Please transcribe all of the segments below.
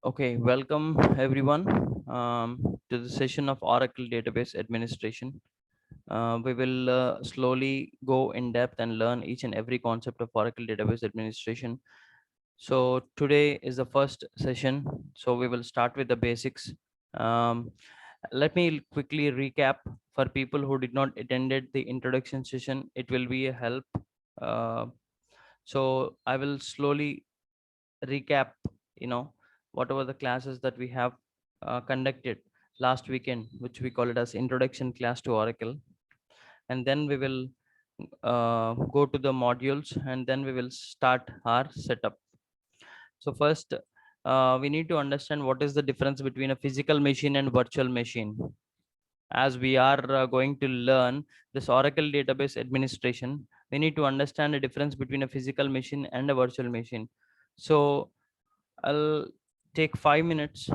Okay, welcome everyone to the session of Oracle Database Administration. We will slowly go in depth and learn each and every concept of Oracle Database Administration. So today is the first session. So we will start with the basics. Um, Let me quickly recap for people who did not attended the introduction session. It will be a help. Uh, so I will slowly recap, you know, whatever the classes that we have conducted last weekend, which we call it as introduction class to Oracle. And then we will go to the modules and then we will start our setup. So first, we need to understand what is the difference between a physical machine and virtual machine. As we are going to learn this Oracle database administration, we need to understand the difference between a physical machine and a virtual machine. So I'll take 5 minutes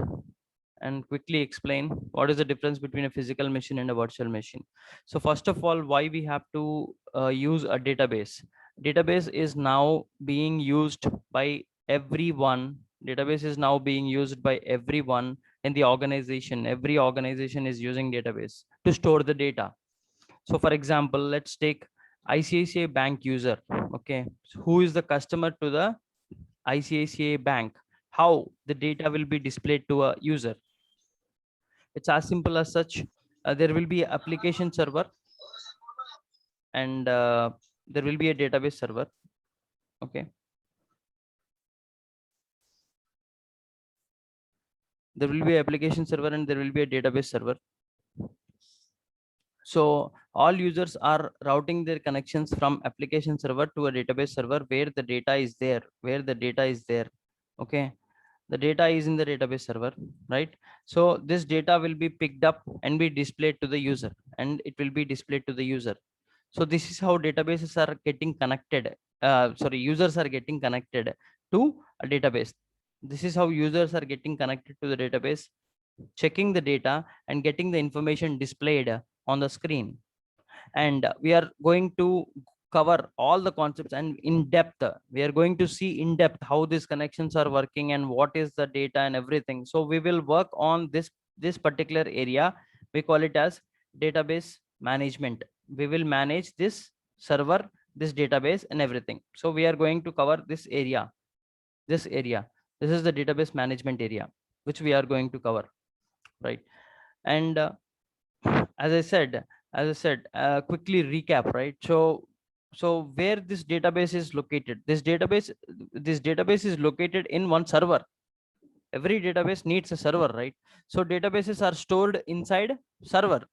and quickly explain what is the difference between a physical machine and a virtual machine. So first of all, why we have to use a database. Database is now being used by everyone. Database is now being used by everyone in the organization. Every organization is using database to store the data. So for example, let's take ICICI Bank user. Okay, so who is the customer to the ICICI Bank? How the data will be displayed to a user? It's as simple as such. There will be application server and there will be a database server. Okay, there will be application server and there will be a database server. So all users are routing their connections from application server to a database server where the data is there, okay. The data is in the database server, right? So this data will be picked up and be displayed to the user, and it will be displayed to the user. So this is how databases are getting connected. Users are getting connected to a database. This is how users are getting connected to the database, checking the data and getting the information displayed on the screen. And we are going to cover all the concepts and in depth. We are going to see in depth how these connections are working and what is the data and everything. So we will work on this particular area. We call it as database management. We will manage this server, this database and everything. So we are going to cover this area. This is the database management area which we are going to cover, right? And as I said, quickly recap, right? So where this database is located, this database is located in one server. Every database needs a server, right? So databases are stored inside server.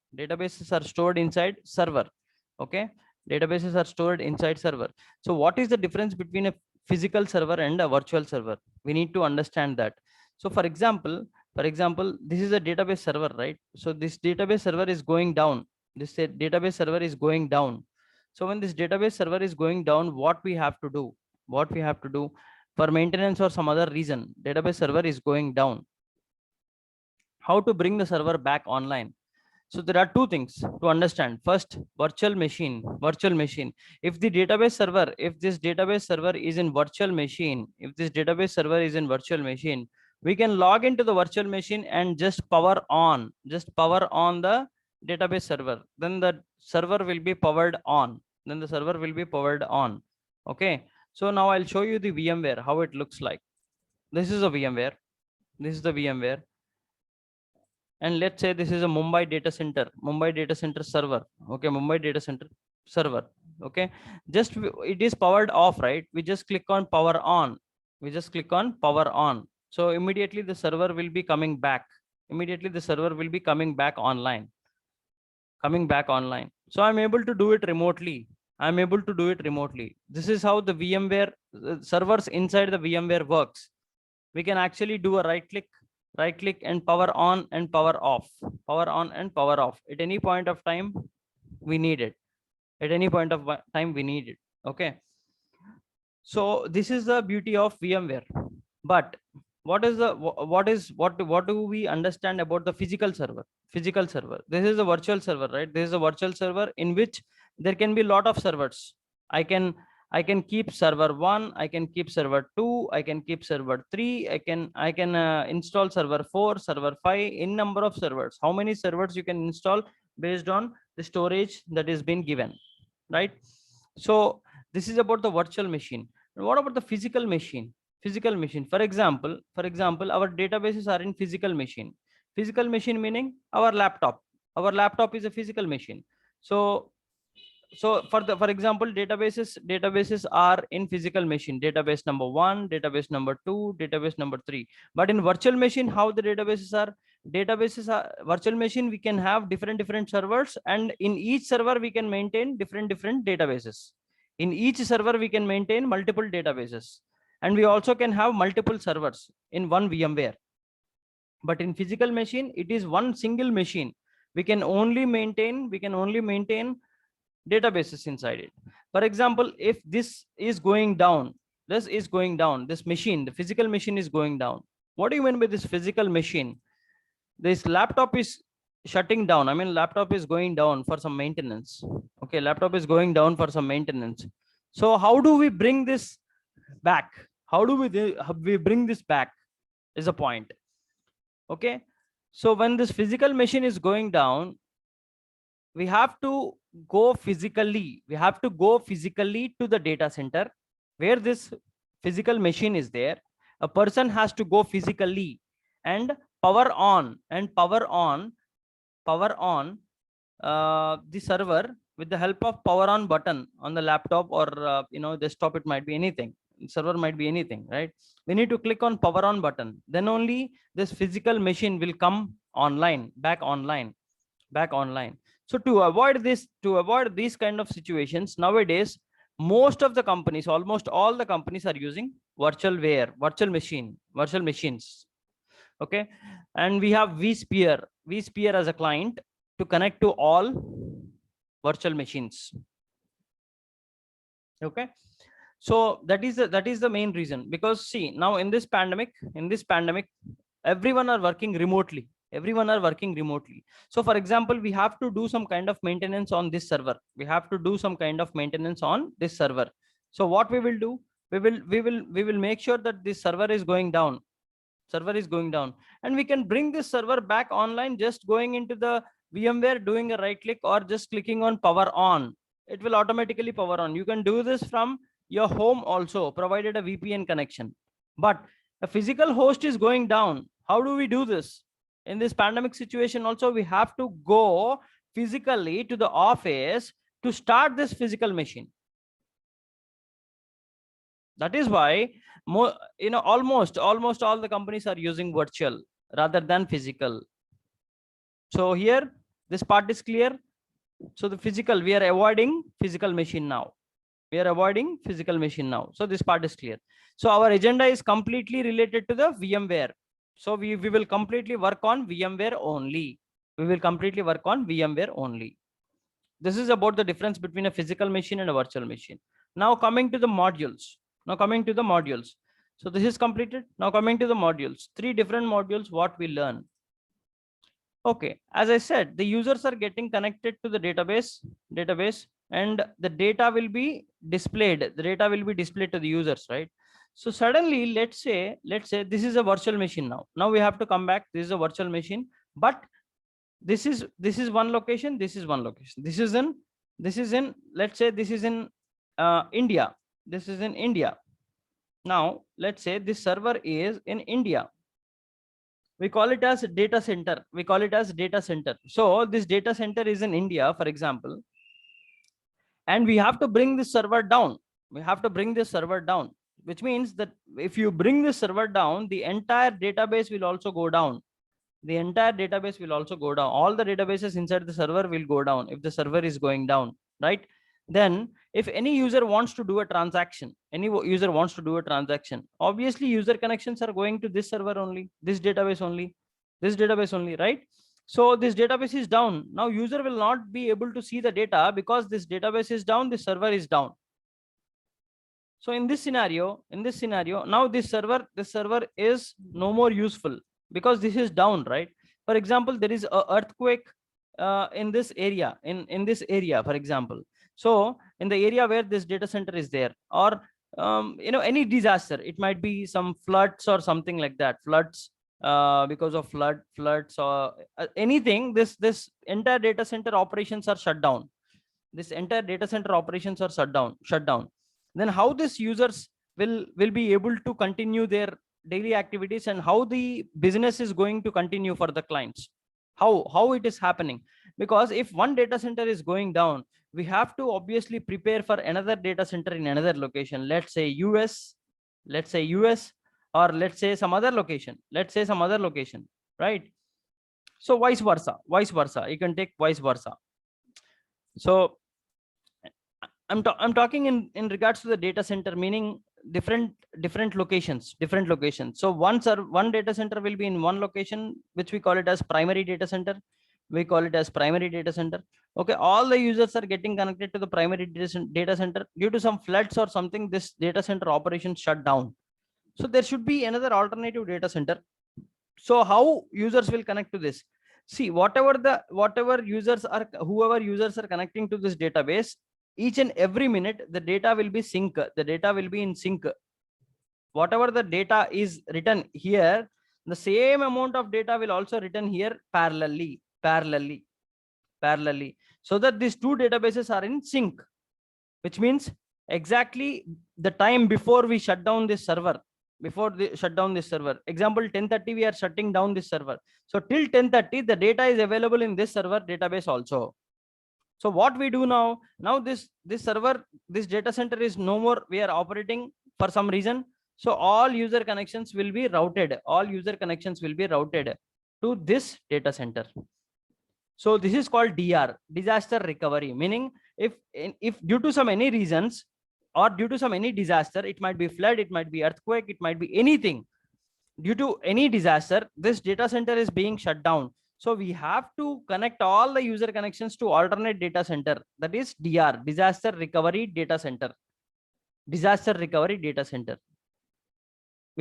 Okay, databases are stored inside server. So what is the difference between a physical server and a virtual server? We need to understand that. So for example, this is a database server, right? So this database server is going down. Database server is going down. So when this database server is going down, what we have to do? For maintenance or some other reason, database server is going down. How to bring the server back online? So there are two things to understand. First, virtual machine. If this database server is in virtual machine, we can log into the virtual machine and just power on the database server. Then the server will be powered on. Okay. So now I'll show you the VMware, how it looks like. This is a VMware. And let's say this is a Mumbai data center server. Okay, Mumbai data center server. Okay, just it is powered off, right? We just click on power on. So immediately the server will be coming back. Online. So I'm able to do it remotely. This is how the VMware servers inside the VMware works. We can actually do a right click and power on and power off at any point of time we need it. Okay, so this is the beauty of VMware. But what do we understand about the physical server? This is a virtual server, right? This is a virtual server in which there can be a lot of servers. I can I can keep server 1, I can keep server 2, I can keep server 3, I can install server 4, server 5, in number of servers. How many servers you can install based on the storage that is being given, right? So this is about the virtual machine. What about the physical machine? Physical machine, for example, our databases are in physical machine. Physical machine meaning our laptop. Our laptop is a physical machine. So for example, databases are in physical machine, database number 1, database number 2, database number 3. But in virtual machine, how the databases are virtual machine, we can have different servers, and in each server we can maintain different databases. In each server we can maintain multiple databases, and we also can have multiple servers in one VMware. But in physical machine, it is one single machine. We can only maintain databases inside it. For example, if this is going down, this machine, the physical machine is going down. What do you mean by this physical machine? This laptop is shutting down. I mean, laptop is going down for some maintenance. Okay, laptop is going down for some maintenance. So how do we bring this back? How do we bring this back is a point. Okay, so when this physical machine is going down, we have to go physically to the data center where this physical machine is there. A person has to go physically and power on the server with the help of power on button on the laptop or desktop. It might be anything, server might be anything, right? We need to click on power on button, then only this physical machine will come back online. So to avoid these kind of situations, nowadays most of the companies, almost all the companies, are using virtual machines. Okay, and we have vSphere as a client to connect to all virtual machines. Okay, so that is the main reason. Because see, now in this pandemic, everyone are working remotely. So for example, we have to do some kind of maintenance on this server. So what we will do, we will make sure that this server is going down, and we can bring this server back online just going into the VMware, doing a right click or just clicking on power on. It will automatically power on. You can do this from your home also, provided a VPN connection. But a physical host is going down. How do we do this? In this pandemic situation also, we have to go physically to the office to start this physical machine. That is why almost all the companies are using virtual rather than physical. So here this part is clear. So the physical, we are avoiding physical machine now. So this part is clear. So our agenda is completely related to the VMware. So we will completely work on VMware only. This is about the difference between a physical machine and a virtual machine. Now coming to the modules. So this is completed. Now coming to the modules, 3 different modules what we learn. Okay, as I said, the users are getting connected to the database, and the data will be displayed. To the users, right? So suddenly, let's say this is a virtual machine now. Now we have to come back. This is a virtual machine, but this is one location. This is one location. This is in. Let's say this is in India. This is in India. Now let's say this server is in India. We call it as data center. So this data center is in India, for example, and we have to bring this server down. Which means that if you bring this server down, the entire database will also go down. All the databases inside the server will go down if the server is going down, right? Then if any user wants to do a transaction, obviously user connections are going to this server only, this database only, right? So this database is down. Now user will not be able to see the data because this database is down, this server is down. So in this scenario, now this server is no more useful because this is down, right? For example, there is an earthquake in this area, for example. So in the area where this data center is there, or any disaster, it might be some floods or something like that, floods, because of floods or anything, this entire data center operations are shut down. This entire data center operations are shut down. Then how this users will be able to continue their daily activities, and how the business is going to continue for the clients, how it is happening. Because if one data center is going down, we have to obviously prepare for another data center in another location, let's say us, or let's say some other location, right? So vice versa, you can take vice versa. So I'm talking in regards to the data center, meaning different locations. So one data center will be in one location, which we call it as primary data center. Okay, all the users are getting connected to the primary data center. Due to some floods or something, this data center operation shut down. So there should be another alternative data center. So how users will connect to this? See, whoever users are connecting to this database, each and every minute the data will be in sync. Whatever the data is written here, the same amount of data will also written here parallelly, so that these two databases are in sync, which means exactly the time before we shut down this server, example 10:30 we are shutting down this server. So till 10:30 the data is available in this server database also. So what we do now, this data center is no more, we are operating for some reason. So all user connections will be routed to this data center. So this is called DR, disaster recovery, meaning if due to some any reasons, or due to some any disaster, it might be flood, it might be earthquake, it might be anything. Due to any disaster, this data center is being shut down. So we have to connect all the user connections to alternate data center, that is DR, disaster recovery data center. We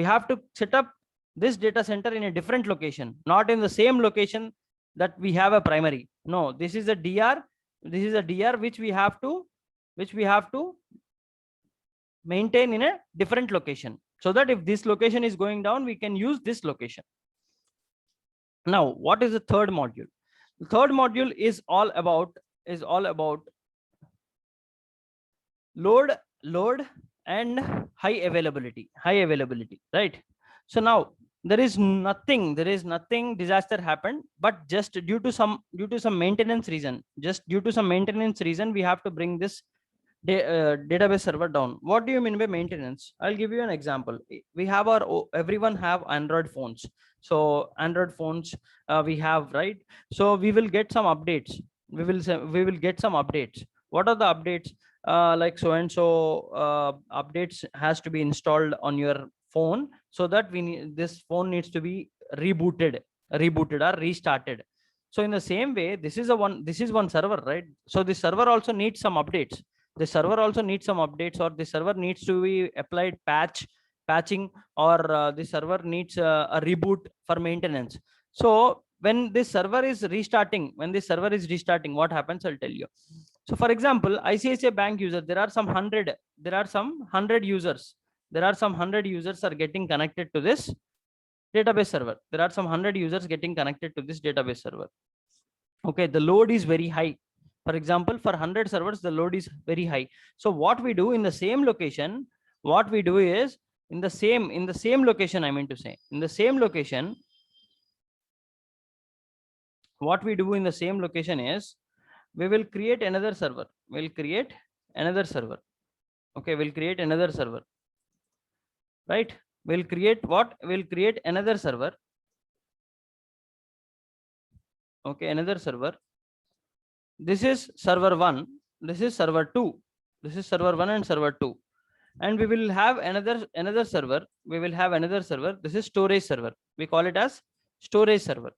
have to set up this data center in a different location, not in the same location that we have a primary. No, this is a DR, which we have to maintain in a different location, so that if this location is going down, we can use this location. Now, what is the third module? The third module is all about load and high availability, right? So now there is nothing disaster happened, but just due to some maintenance reason, we have to bring this database server down. What do you mean by maintenance? I'll give you an example. We have everyone have Android phones. So Android phones, we have, right? So we will get some updates. We will get some updates. What are the updates? Like so and so updates has to be installed on your phone, so that this phone needs to be rebooted or restarted. So in the same way, this is one server, right? So the server also needs some updates. Or the server needs to be applied patching, or the server needs a reboot for maintenance. So when this server is restarting, what happens, I'll tell you. So for example, ICICI Bank user, there are some 100 users. Are getting connected to this database server. Okay, the load is very high. For example, for 100 servers, the load is very high. So what we do in the same location, in the same location, I mean to say, in the same location, what we do in the same location is, we will create another server. Okay, we'll create another server, right? We'll create another server. Okay, another server. This is server 1, this is server 2, this is server 1 and server 2. And we will have another server. This is storage server. We call it as storage server.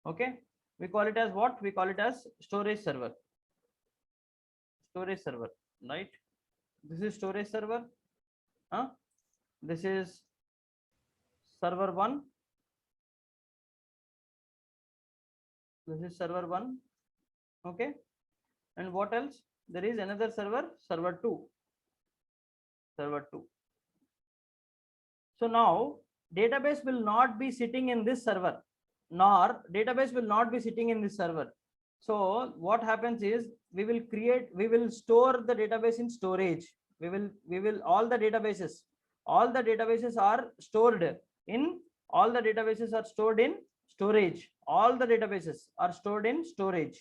Okay, we call it as what? We call it as storage server. Right? This is storage server. This is server 1. This is server 1. Okay, And what else? There is another server, server 2. Server 2. So now database will not be sitting in this server, nor database will not be sitting in this server. So what happens is we will store the database in storage. All the databases are stored in storage. All the databases are stored in storage,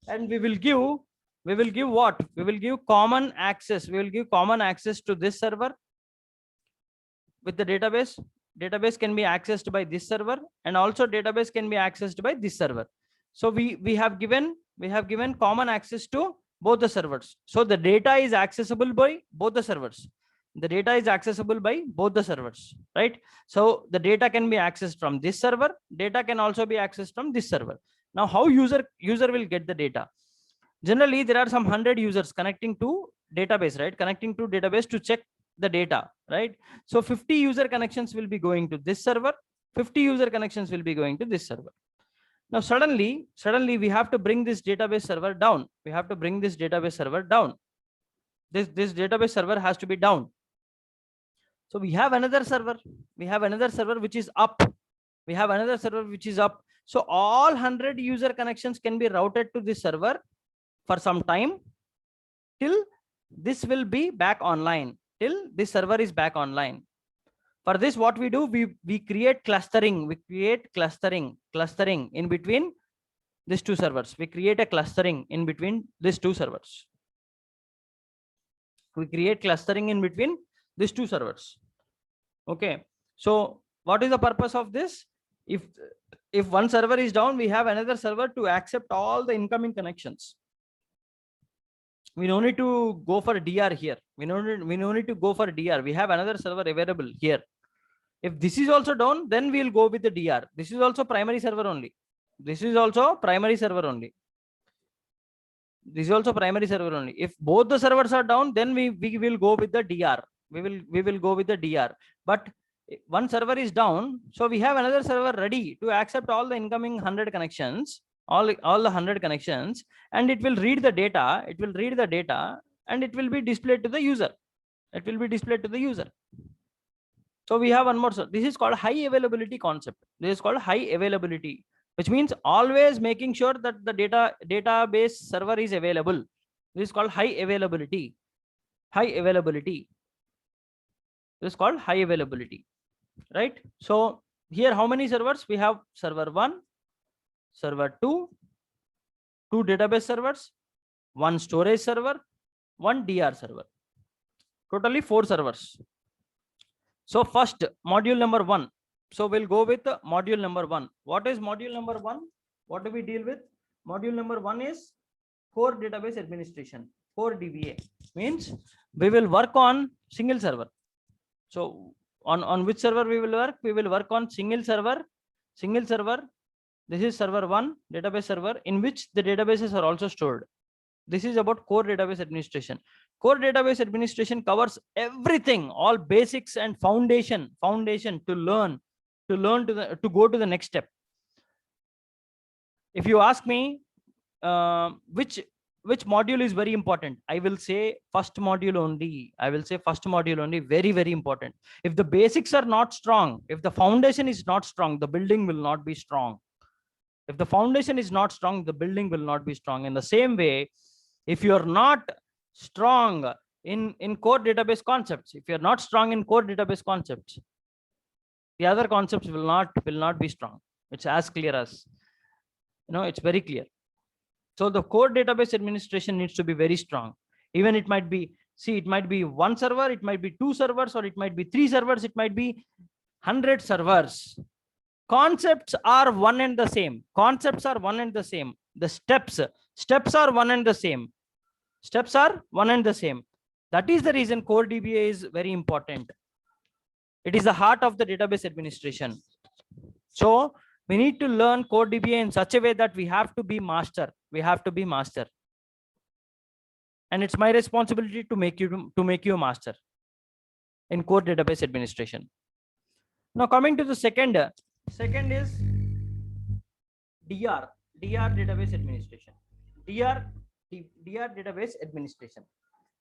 and we will give what? We will give common access. We will give common access to this server with the database. Database can be accessed by this server, and also database can be accessed by this server. So we have given common access to both the servers. So the data is accessible by both the servers. The data is accessible by both the servers, right? So the data can be accessed from this server. Data can also be accessed from this server. Now, how user will get the data? Generally, there are some 100 users connecting to database, right? Connecting to database to check the data, right? So 50 user connections will be going to this server. 50 user connections will be going to this server. Now, suddenly we have to bring this database server down. We have to bring this database server down. This database server has to be down. So we have another server. We have another server which is up. We have another server which is up. So all 100 user connections can be routed to this server for some time till this will be back online, till this server is back online. For this, what we do, we create clustering. We create clustering in between these two servers. We create a clustering in between these two servers. We create clustering in between these two servers. Okay. So what is the purpose of this? If one server is down, we have another server to accept all the incoming connections. We don't need to go for DR here. We don't need to go for DR. We have another server available here. If this is also down, then we'll go with the DR. This is also primary server only. This is also primary server only. This is also primary server only. If both the servers are down, then we will go with the DR. We will go with the DR. But one server is down, so we have another server ready to accept all the incoming 100 connections, all the 100 connections, and it will read the data. It will read the data, and it will be displayed to the user. It will be displayed to the user. So we have one more. So this is called high availability concept. This is called high availability, which means always making sure that the database server is available. This is called high availability. High availability. This is called high availability, right? So here, how many servers? We have server 1, server 2, 2 database servers, 1 storage server, 1 DR server. Totally 4 servers. So first, module number 1. So we'll go with module number 1. What is module number 1? What do we deal with? Module number 1 is core database administration. Core DBA means we will work on single server. So on which server we will work? We will work on single server. Single server. This is server 1, database server, in which the databases are also stored. This is about core database administration. Core database administration covers everything, all basics and foundation to learn to go to the next step. If you ask me which module is very important, I will say first module only. I will say first module only, very, very important. If the basics are not strong, if the foundation is not strong, the building will not be strong. If the foundation is not strong, the building will not be strong. In the same way, if you are not strong in core database concepts, if you are not strong in core database concepts, the other concepts will not be strong. It's as clear as, it's very clear. So the core database administration needs to be very strong. Even it might be, it might be 1 server, it might be 2 servers, or it might be 3 servers, it might be 100 servers. Concepts are one and the same. Concepts are one and the same. The steps are one and the same. Steps are one and the same. That is the reason core DBA is very important. It is the heart of the database administration. So we need to learn core DBA in such a way that we have to be master. We have to be master. And it's my responsibility to make you a master in core database administration. Now coming to the second is DR database administration. DR DR database administration.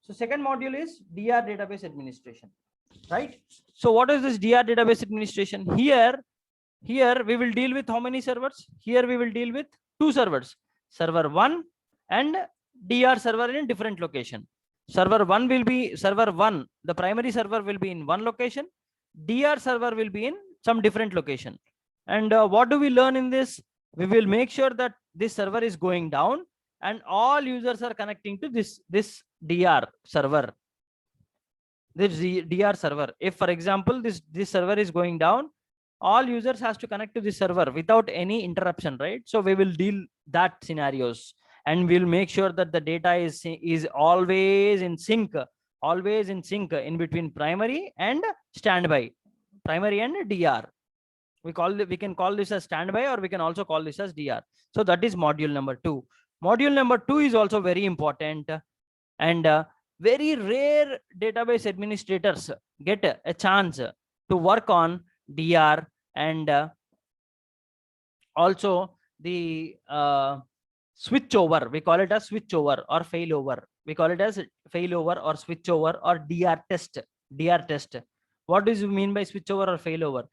So second module is DR database administration, right? So what is this DR database administration? Here we will deal with how many servers? Here we will deal with two servers, server 1 and DR server in different location. Server 1 will be server 1, the primary server will be in one location, DR server will be in some different location. And what do we learn in this? We will make sure that this server is going down and all users are connecting to this DR server. This DR server. If, for example, this server is going down, all users has to connect to this server without any interruption, right? So we will deal that scenarios, and we'll make sure that the data is always in sync in between primary and standby, primary and DR. We can call this as standby, or we can also call this as DR. So that is module number 2. Module number 2 is also very important, and very rare database administrators get a chance to work on DR and also the switch over. We call it as switch over or failover. We call it as failover or switch over or DR test. DR test. What does it mean by switch over or failover?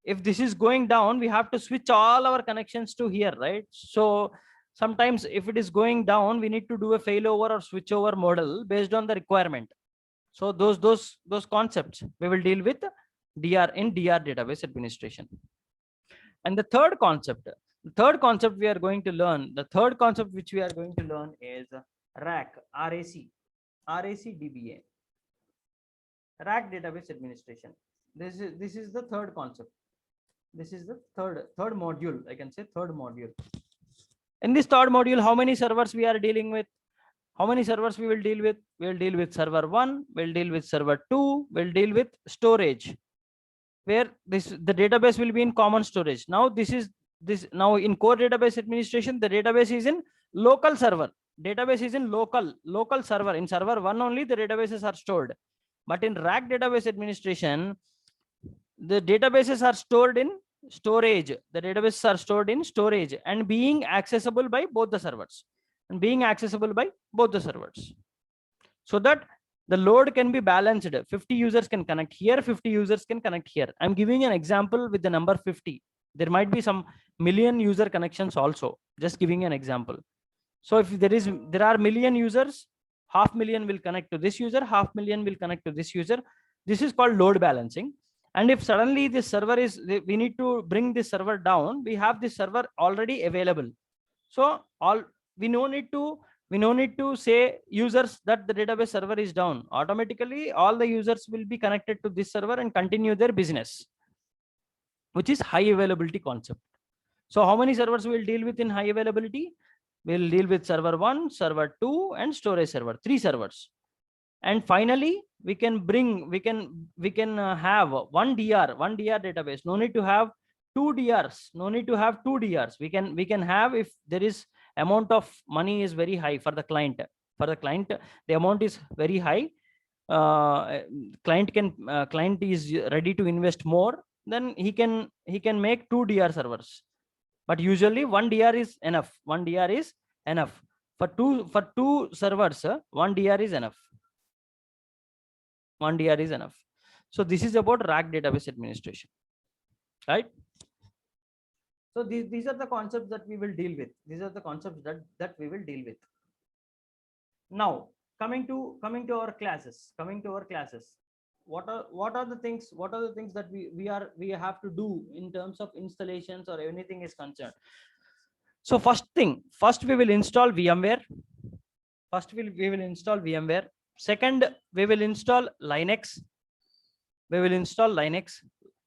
If this is going down, we have to switch all our connections to here, right? So sometimes if it is going down, we need to do a failover or switch over model based on the requirement. So those concepts we will deal with DR in DR database administration. And the third concept we are going to learn, the third concept which we are going to learn is RAC, RAC-DBA, RAC database administration. This is the third concept. This is the third module. I can say third module. In this third module, how many servers we are dealing with? How many servers we will deal with? We will deal with server 1, we'll deal with server 2, we'll deal with storage, where the database will be in common storage. Now now in core database administration, the database is in local server. Database is in local server. In server 1 only the databases are stored. But in RAC database administration, the databases are stored in storage. The databases are stored in storage and being accessible by both the servers. So that the load can be balanced. 50 users can connect here, 50 users can connect here. I'm giving an example with the number 50. There might be some million user connections also. Just giving an example. So if there are million users, 500,000 will connect to this user, 500,000 will connect to this user. This is called load balancing. And if suddenly this server we need to bring this server down, we have this server already available. So we no need to say users that the database server is down. Automatically all the users will be connected to this server and continue their business, which is high availability concept. So how many servers we will deal with in high availability? We'll deal with server 1, server 2, and storage server, 3 servers. And finally, we can have one DR database. No need to have two DRs. We can have, if there is amount of money is very high for the client. The amount is very high. Client is ready to invest more. Then he can make 2 DR servers. But usually one DR is enough. For two servers, 1 DR is enough. So this is about RAC database administration, right? So these are the concepts that we will deal with. Now coming to our classes. What are the things that we have to do in terms of installations or anything is concerned? So first we will install VMware. Second, we will install Linux.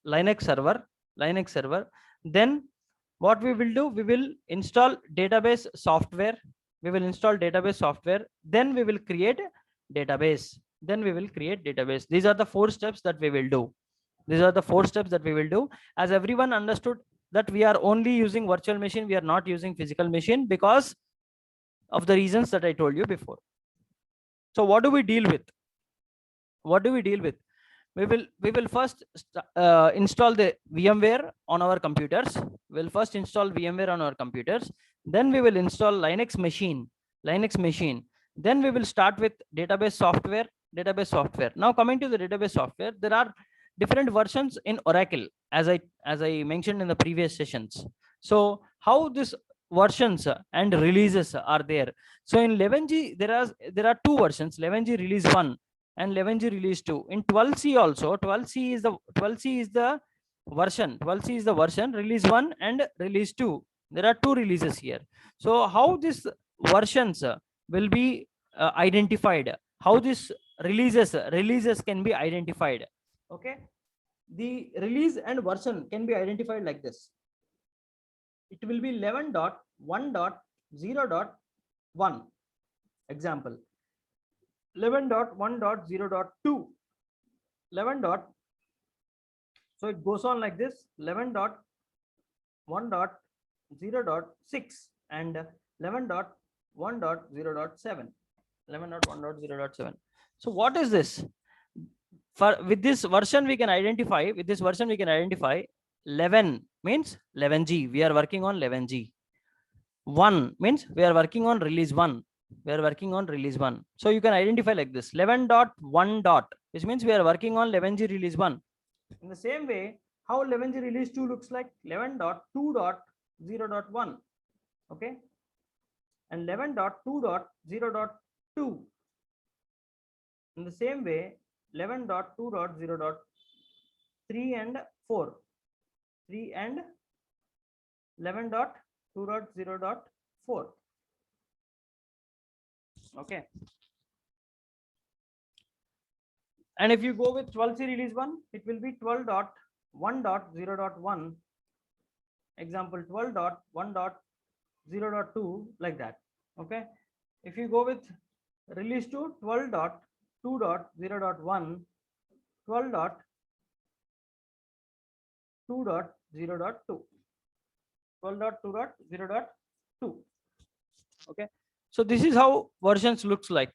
Linux server. Then what we will do, we will install database software. Then we will create database. These are the 4 steps that we will do. As everyone understood that we are only using virtual machine, we are not using physical machine because of the reasons that I told you before. So what do we deal with? We will first install the VMware on our computers. Then we will install Linux machine Linux machine. Then we will start with database software. Now coming to the database software, there are different versions in Oracle, as I mentioned in the previous sessions. So how this versions and releases are there. So in 11G there are two versions, 11G release 1 and 11G release 2. In 12C also, 12C is the version, 12C is the version, release 1 and release 2. There are two releases here. So how these versions will be identified, how this releases can be identified. Okay, the release and version can be identified like this. It will be 11.1.0.1. example, 11.1.0.2, 11. So it goes on like this, 11.1.0.6 and 11.1.0.7, 11.1.0.7. So what is this? With this version we can identify, 11 means 11G, we are working on 11G. 1 means we are working on release 1. So you can identify like this, 11.1. which means we are working on 11G release 1. In the same way, how 11G release 2 looks like, 11.2.0.1. okay, and 11.2.0.2. in the same way, 11.2.0.3 and 4, 3 and 11.2.0.4. okay, and if you go with 12C release 1, it will be 12.1.0.1, example 12.1.0.2, like that. Okay, if you go with release 2, 12.2.0.1, 12.2.0.2, 12.2.0.2. okay, so this is how versions looks like.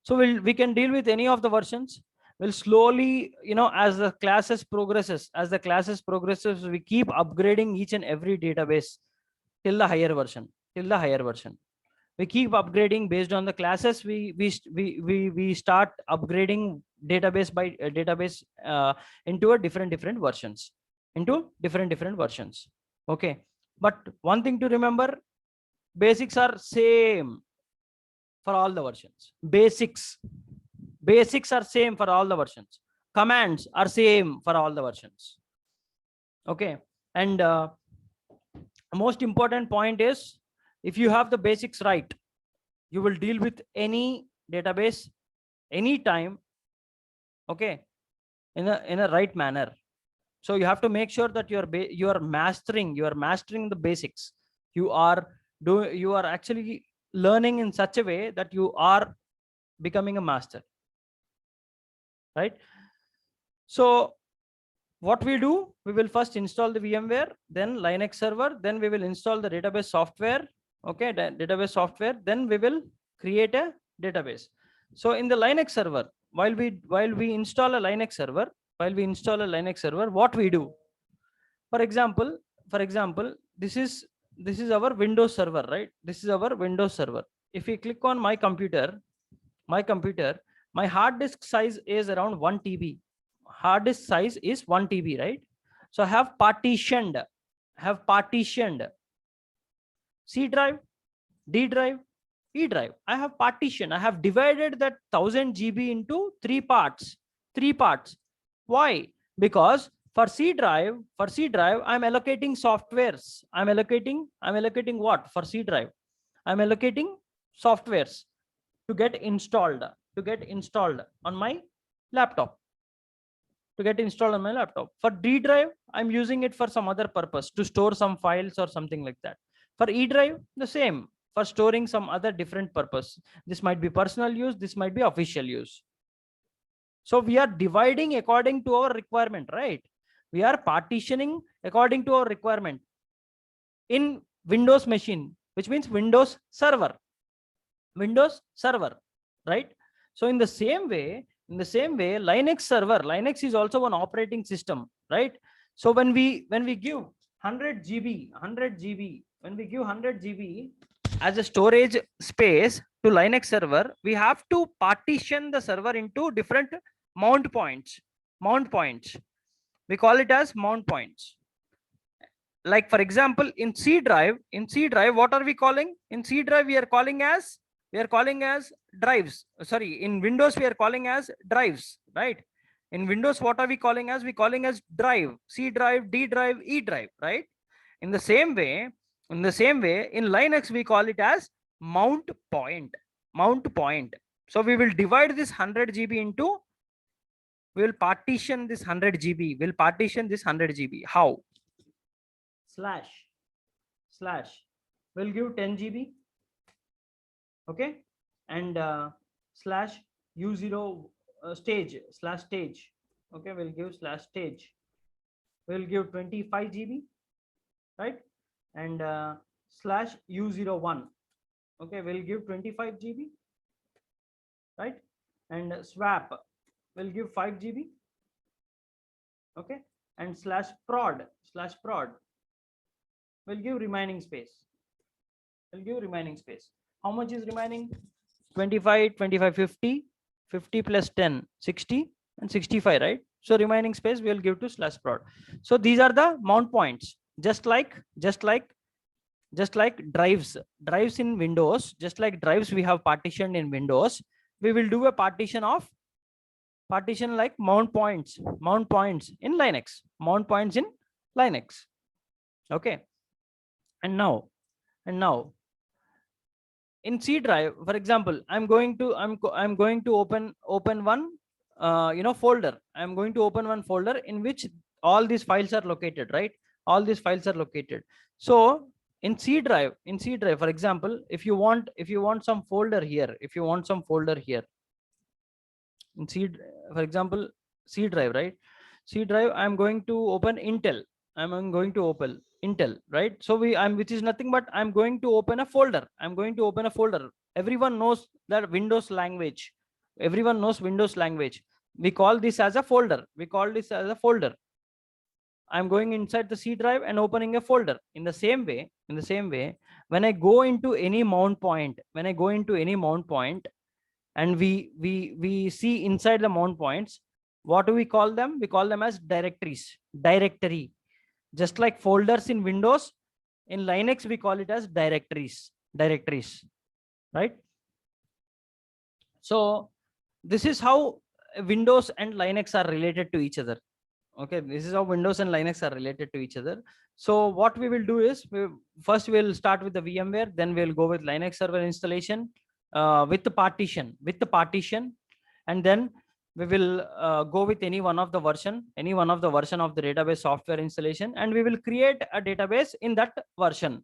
So we can deal with any of the versions. We'll slowly, as the classes progresses, we keep upgrading each and every database till the higher version. We keep upgrading based on the classes. We start upgrading database by database into a different versions, okay. But one thing to remember, basics are same for all the versions. Basics are same for all the versions. Commands are same for all the versions. Okay, and most important point is, if you have the basics right, you will deal with any database anytime, okay, in a right manner. So you have to make sure that you are mastering the basics. You are actually learning in such a way that you are becoming a master, right? So what we do, we will first install the VMware, then Linux server, then we will install the database software. Okay, the database software, then we will create a database. So in the Linux server, while we install a Linux server, what we do, for example, this is our Windows server, right? This is our Windows server. If we click on my computer, my hard disk size is around 1 TB. Hard disk size is 1 TB, right? So I have partitioned C drive, D drive, E drive. I have divided that 1000 GB into three parts. Why? Because for C drive, I'm allocating softwares. I'm allocating what for C drive? I'm allocating softwares to get installed on my laptop. For D drive, I'm using it for some other purpose, to store some files or something like that. For E drive, the same, for storing some other different purpose. This might be personal use, this might be official use. So we are dividing according to our requirement, right? We are partitioning according to our requirement in Windows machine, which means Windows server, right? So in the same way, Linux server, Linux is also an operating system, right? So when we give 100 GB, when we give 100 GB, as a storage space to Linux server, we have to partition the server into different mount points. Mount points. We call it as mount points. Like for example, in C drive, what are we calling? In C drive, we are calling as drives. Sorry, in Windows, we are calling as drives, right? In Windows, what are we calling as? We calling as drive, C drive, D drive, E drive, right? In the same way, in Linux, we call it as mount point. Mount point. So we will divide this 100 GB into, we will partition this 100 GB. We'll partition this 100 GB. How? Slash will give 10 GB. Okay. And slash U0 stage slash stage. Okay. We'll give slash stage. We'll give 25 GB. Right. And slash U01. Okay. We'll give 25 GB. Right. And swap will give 5 GB. Okay. And slash prod will give remaining space. How much is remaining? 25, 25, 50, 50 plus 10, 60, and 65, right? So remaining space we'll give to slash prod. So these are the mount points. Just like drives in Windows, just like drives we have partitioned in Windows, we will do a partition like mount points in Linux. Okay. And now in C drive, for example, I'm going to open one folder. I'm going to open one folder in which all these files are located, right? All these files are located. So in C drive, for example, if you want some folder here, in C, for example, C drive, right? C drive, I'm going to open Intel. Right? So which is nothing but I'm going to open a folder. Everyone knows that Windows language. We call this as a folder. I'm going inside the C drive and opening a folder. In the same way, when I go into any mount point, and we see inside the mount points, what do we call them? We call them as directories. Just like folders in Windows, in Linux we call it as directories, right? So this is how Windows and Linux are related to each other. Okay, this is how Windows and Linux are related to each other. So what we will do is, first we'll start with the VMware, then we'll go with Linux server installation with the partition, and then we will go with any one of the version of the database software installation, and we will create a database in that version.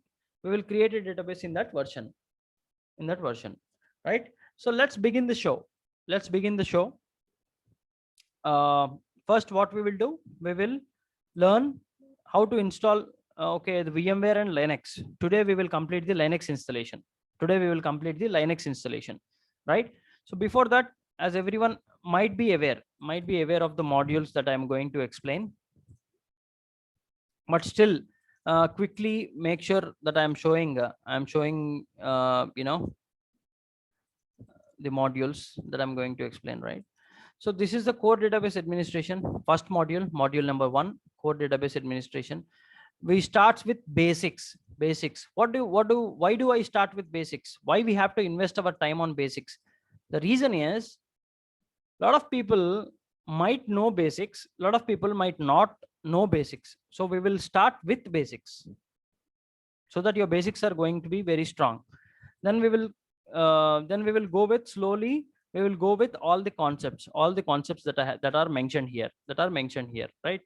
Right? So let's begin the show. First, what we will do, we will learn how to install the VMware and Linux. Today we will complete the Linux installation. Right? So before that, as everyone might be aware of the modules that I'm going to explain, but still quickly make sure that I'm showing the modules that I'm going to explain, right? So this is the core database administration, first module number 1, core database administration. We start with basics. Why do I start with basics? Why we have to invest our time on basics? The reason is, a lot of people might know basics, a lot of people might not know basics. So we will start with basics so that your basics are going to be very strong. Then we will go with slowly. We will go with all the concepts that are mentioned here, right?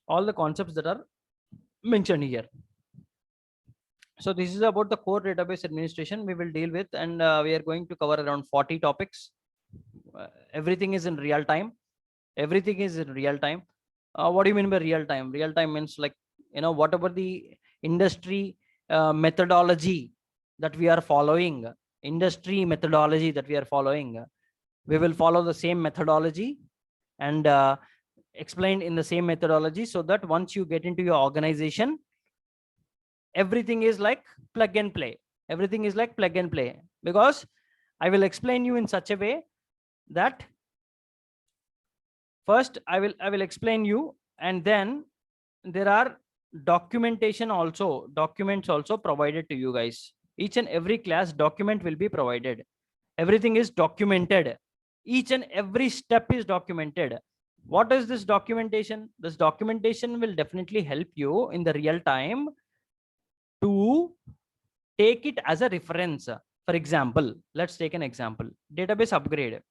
All the concepts that are mentioned here. So this is about the core database administration we will deal with, and we are going to cover around 40 topics. Everything is in real time. What do you mean by real time? Real time means, like, whatever the industry methodology that we are following, we will follow the same methodology and explained in the same methodology, so that once you get into your organization, everything is like plug and play. Everything is like plug and play, because I will explain you in such a way that first I will explain you, and then there are documents also provided to you guys. Each and every class document will be provided. Everything is documented. Each and every step is documented. What is this documentation? This documentation will definitely help you in the real time to take it as a reference. For example, let's take an example. Database upgrade.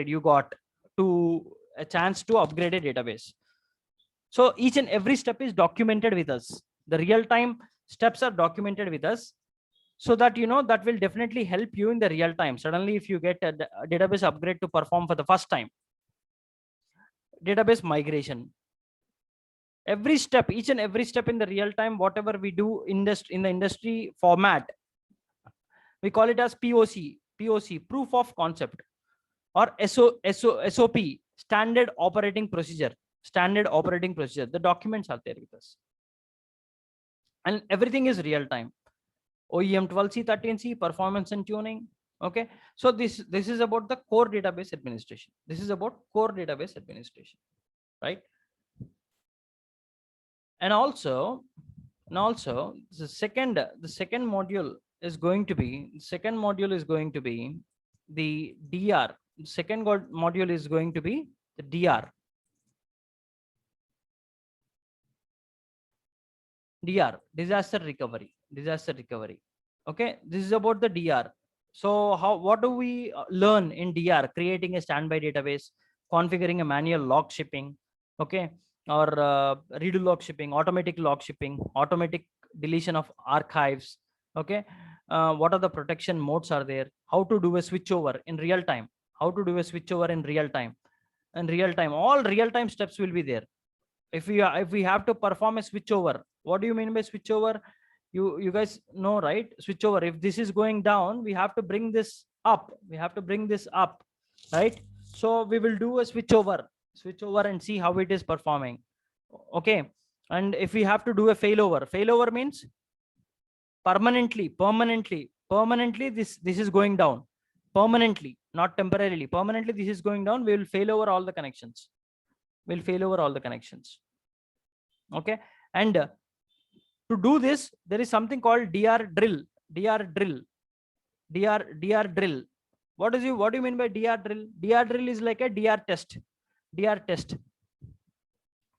You got to a chance to upgrade a database. So each and every step is documented with us. The real time steps are documented with us, so that that will definitely help you in the real time. Suddenly, if you get a database upgrade to perform for the first time, database migration, every step, each and every step in the real time, whatever we do in the industry format, we call it as POC, proof of concept, or SOP, standard operating procedure. The documents are there with us, and everything is real time. OEM 12c 13c, performance and tuning. Okay, so this is about the core database administration. Right? And also the second module is going to be the DR. Second module is going to be the DR. Disaster recovery. Okay, this is about the DR. So what do we learn in DR? Creating a standby database, configuring a manual log shipping, okay, or redo log shipping, automatic log shipping, automatic deletion of archives. Okay, what are the protection modes are there? How to do a switchover in real time? All real time steps will be there. If we have to perform a switchover, what do you mean by switchover? You guys know, right? Switchover, if this is going down, we have to bring this up, right? So we will do a switchover and see how it is performing. Okay, and if we have to do a failover means permanently this is going down, permanently, not temporarily, permanently this is going down. We will fail over all the connections. Okay, and to do this, there is something called DR drill. What do you mean by DR drill? DR drill is like a DR test.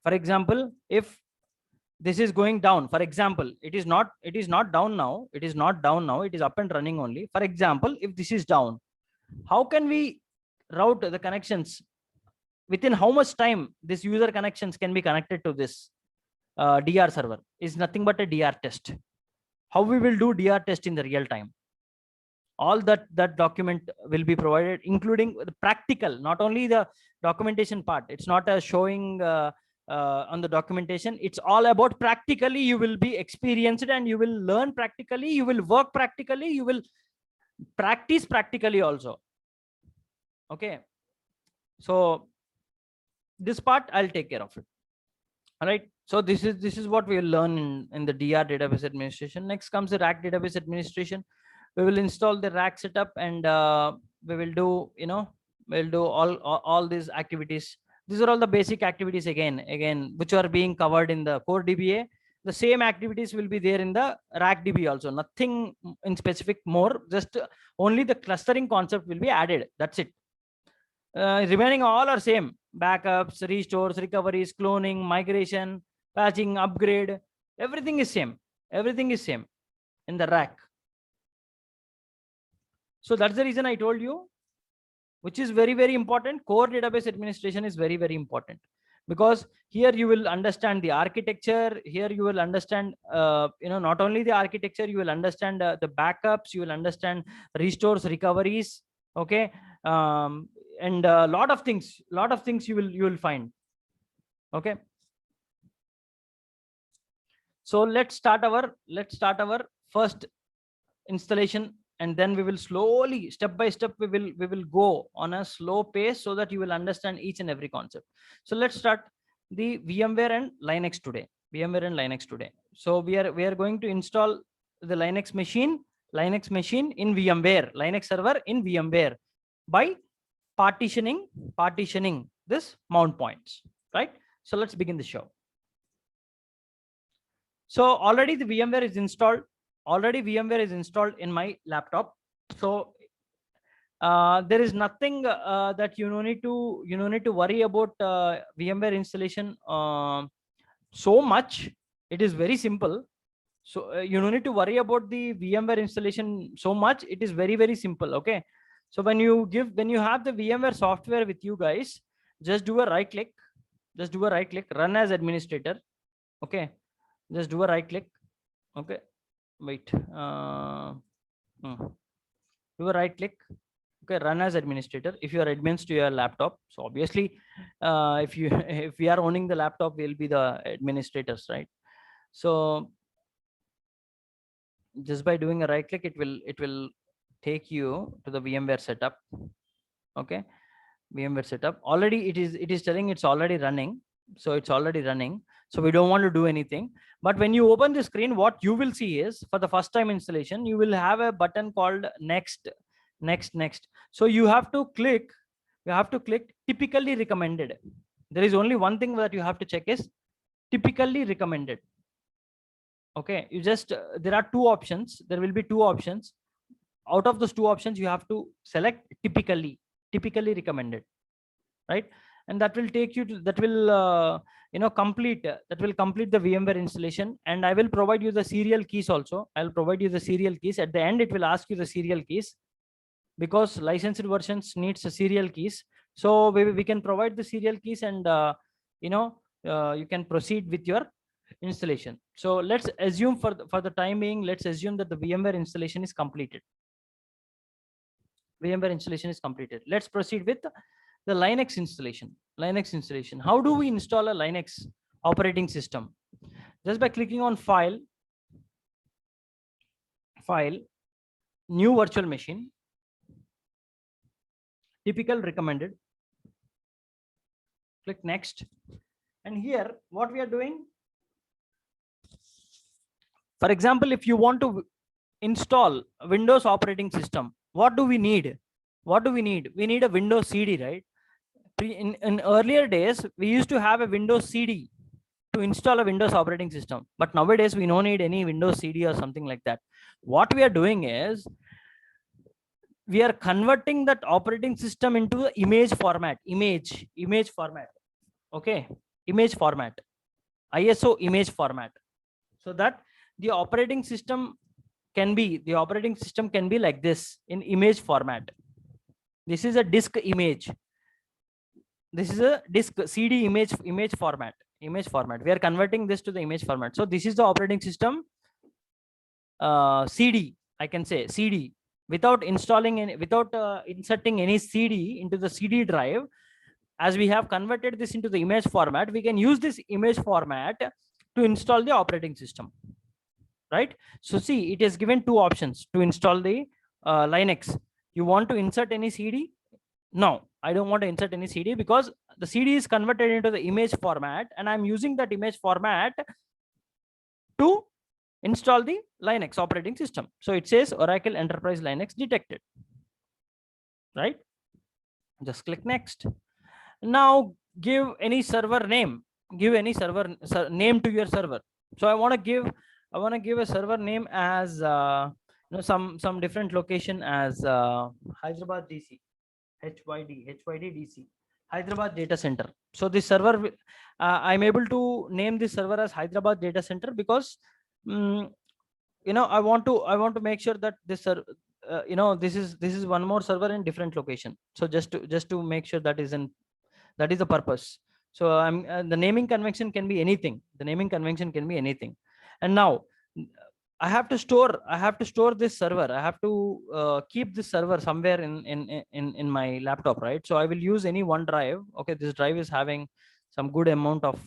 For example, if this is going down, for example, it is not down now, it is up and running only. For example, if this is down, how can we route the connections? Within how much time this user connections can be connected to this DR server is nothing but a DR test. How we will do DR test in the real time? All that document will be provided, including the practical, not only the documentation part. It's not a showing on the documentation. It's all about practically. You will be experienced and you will learn practically. You will work practically. You will practice practically also. Okay. So this part I'll take care of it. All right. So this is what we will learn in the DR database administration. Next comes the RAC database administration. We will install the RAC setup, and we will do, we'll do all these activities. These are all the basic activities again, which are being covered in the core DBA. The same activities will be there in the RAC DB also. Nothing in specific more, just only the clustering concept will be added. That's it. Remaining all are same. Backups, restores, recoveries, cloning, migration, patching, upgrade. Everything is same. In the RAC. So that's the reason I told you, which is very, very important. Core database administration is very, very important, because here you will understand the architecture. Here you will understand, not only the architecture, you will understand the backups, you will understand restores, recoveries. Okay. And a lot of things you will find. Okay. So let's start our first installation, and then we will slowly, step by step, we will go on a slow pace, so that you will understand each and every concept. So let's start the VMware and Linux today. So we are going to install the Linux machine in VMware, Linux server in VMware by partitioning this mount points, right? So let's begin the show. So already the VMware is installed. Already VMware is installed in my laptop. So there is nothing that you need to worry about VMware installation so much. It is very simple. So you don't need to worry about the VMware installation so much. It is very, very simple. Okay. So when you have the VMware software with you guys, just do a right click, run as administrator. Okay. Just do a right click. Okay. Wait. Do a right click. Okay, run as administrator if you are admins to your laptop. So obviously if you if we are owning the laptop, we'll be the administrators, right? So just by doing a right click, it will take you to the VMware setup. Okay, VMware setup. Already it is telling it's already running. So it's already running. So we don't want to do anything. But when you open the screen, what you will see is, for the first time installation, you will have a button called next. So you have to click typically recommended. There is only one thing that you have to check is typically recommended. Okay, you just there are two options. There will be two options. Out of those two options, you have to select typically recommended, right? And that will take you to complete the VMware installation. And I will provide you the serial keys also. I'll provide you the serial keys. At the end, it will ask you the serial keys, because licensed versions needs a serial keys. So we can provide the serial keys, and you can proceed with your installation. So let's assume for the time being, let's assume that the VMware installation is completed. Let's proceed with the Linux installation. How do we install a Linux operating system? Just by clicking on file, new virtual machine, typical recommended, click next. And here what we are doing, for example, if you want to install Windows operating system, what do we need? We need a Windows CD, right? In earlier days, we used to have a Windows CD to install a Windows operating system, but nowadays we don't need any Windows CD or something like that. What we are doing is, we are converting that operating system into image format. Okay, image format, ISO image format, so that the operating system can be like this in image format. This is a disk image. This is a disk CD image format. We are converting this to the image format. So this is the operating system CD. I can say CD, without installing any, without inserting any CD into the CD drive. As we have converted this into the image format, we can use this image format to install the operating system, right? So see, it is given two options to install the Linux. You want to insert any CD? No, I don't want to insert any CD, because the CD is converted into the image format, and I'm using that image format to install the Linux operating system. So it says Oracle Enterprise Linux detected, right? Just click next. Now give any server name. Give any server name to your server. So I want to give a server name as some different location as Hyderabad DC, HYD DC, Hyderabad data center. So this server, I'm able to name this server as Hyderabad data center, because I want to make sure that this this is one more server in different location. So just to make sure that is the purpose. So the naming convention can be anything. And now I have to store this server. I have to keep this server somewhere in my laptop, right? So I will use any one drive. Okay, this drive is having some good amount of,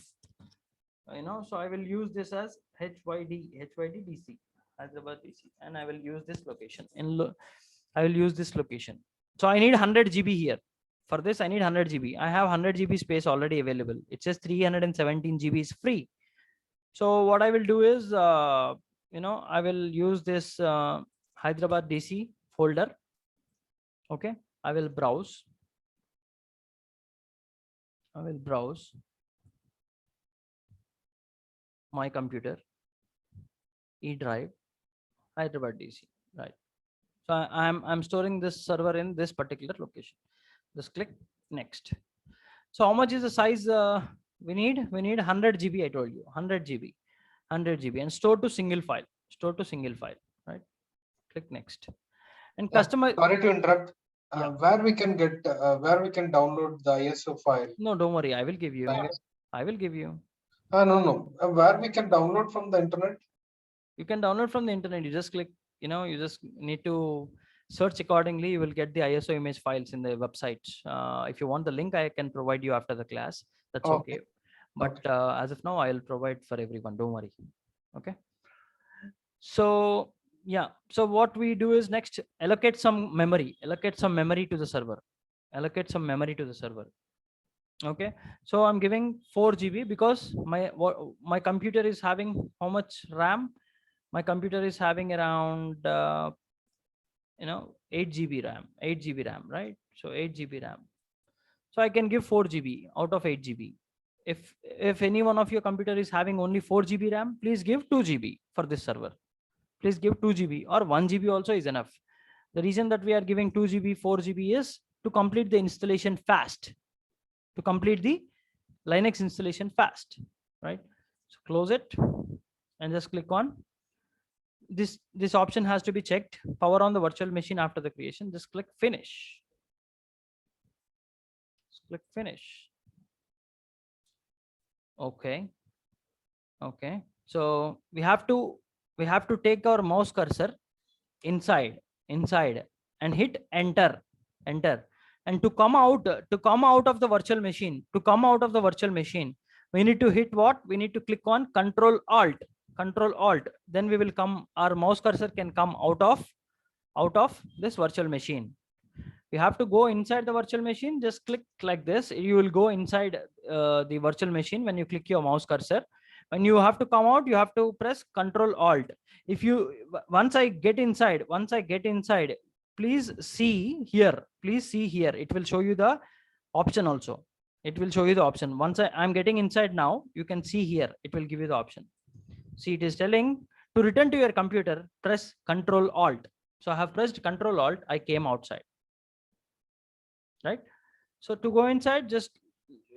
so I will use this as HYD DC, Hyderabad DC, and I will use this location. I will use this location. So I need 100 GB here. For this, I need 100 GB. I have 100 GB space already available. It says 317 GB is free. So what I will do is, I will use this Hyderabad DC folder. Okay, I will browse. My computer, E drive, Hyderabad DC, right? So I'm storing this server in this particular location. Just click next. So how much is the size we need? We need 100 GB. I told you 100 GB, 100 GB, and store to single file. Store to single file, right? Click next. And customer. Sorry to interrupt. Yeah. Where we can get, where we can download the ISO file? No, don't worry. I will give you. Linux? I will give you. No. Where we can download from the internet? You can download from the internet. You just click. You just need to search accordingly. You will get the ISO image files in the website. If you want the link, I can provide you after the class. That's okay. But as of now, I'll provide for everyone. Don't worry. Okay. So yeah. So what we do is next allocate some memory. Allocate some memory to the server. Allocate some memory to the server. Okay. So I'm giving 4 GB because my computer is having how much RAM? My computer is having around 8 GB RAM. 8 GB RAM, right? So 8 GB RAM. So I can give 4 GB out of 8 GB. If any one of your computer is having only 4 GB RAM, please give 2 GB for this server. Please give 2 GB or 1 GB also is enough. The reason that we are giving 2 GB, 4 GB is to complete the installation fast. To complete the Linux installation fast, right? So close it and just click on this option has to be checked. Power on the virtual machine after the creation. Just click finish. Just click finish. Okay. So we have to take our mouse cursor inside and hit enter. And to come out of the virtual machine, we need to hit what? We need to click on Control Alt. Then we will come. Our mouse cursor can come out of this virtual machine. You have to go inside the virtual machine. Just click like this. You will go inside the virtual machine when you click your mouse cursor. When you have to come out, you have to press Control Alt. Once I get inside, please see here. It will show you the option also. Once I'm getting inside now, you can see here. It will give you the option. See, it is telling to return to your computer, press Control Alt. So I have pressed Control Alt. I came outside. Right. So to go inside, just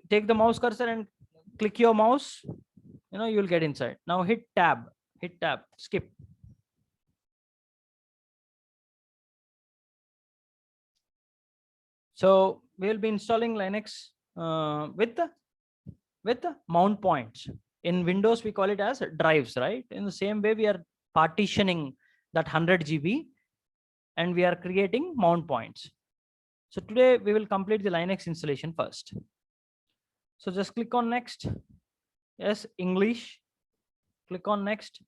take the mouse cursor and click your mouse. You will get inside. Now hit tab. Skip. So we'll be installing Linux with the mount points. In Windows, we call it as drives, right? In the same way, we are partitioning that 100 GB and we are creating mount points. So today we will complete the Linux installation first. So just click on next. Yes, English. Click on next.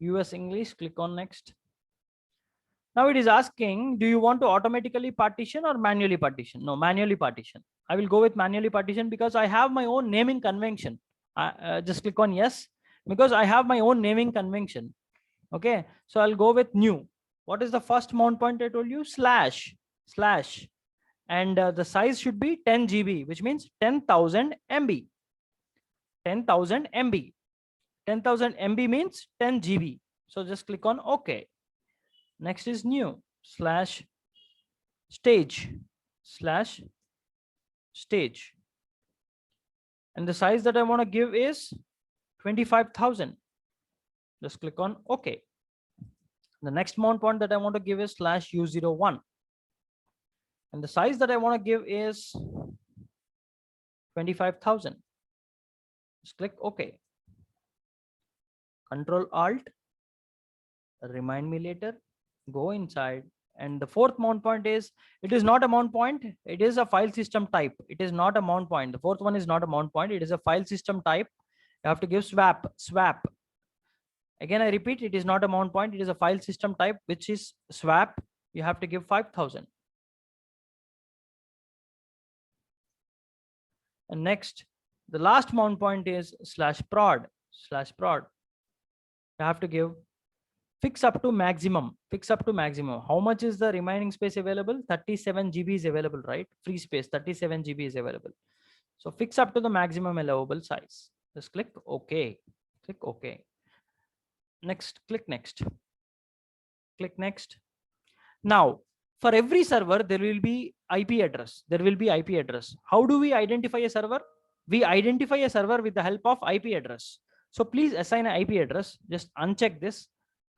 US English. Click on next. Now it is asking, do you want to automatically partition or manually partition? No, manually partition. I will go with manually partition because I have my own naming convention. Just click on yes, because I have my own naming convention. Okay, so I'll go with new. What is the first mount point I told you? Slash. And the size should be 10 GB, which means 10,000 MB. 10,000 MB. 10,000 MB means 10 GB. So just click on OK. Next is new /stage. And the size that I want to give is 25,000. Just click on OK. The next mount point that I want to give is /U01. And the size that I want to give is 25,000. Just click OK. Control Alt. Remind me later. Go inside. And the fourth mount point is, it is not a mount point. It is a file system type. It is not a mount point. The fourth one is not a mount point. It is a file system type. You have to give swap. Again, I repeat, it is not a mount point. It is a file system type, which is swap. You have to give 5,000. And next, the last mount point is /prod. You have to give Fix up to maximum. Fix up to maximum. How much is the remaining space available? 37 GB is available, right? Free space, 37 GB is available. So fix up to the maximum allowable size. Just click OK. Click OK. Next, click next. Click next. Now, for every server, there will be IP address. There will be IP address. How do we identify a server? We identify a server with the help of IP address. So please assign an IP address. Just uncheck this.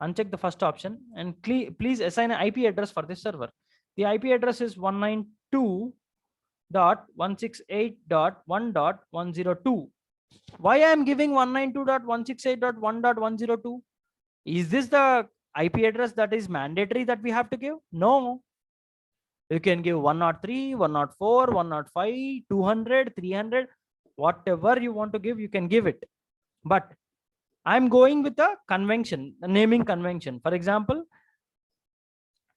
Uncheck the first option and please assign an IP address for this server. The IP address is 192.168.1.102. Why I am giving 192.168.1.102? Is this the IP address that is mandatory that we have to give? No. You can give 103, 104, 105, 200, 300, whatever you want to give, you can give it. But I'm going with the convention, the naming convention. For example,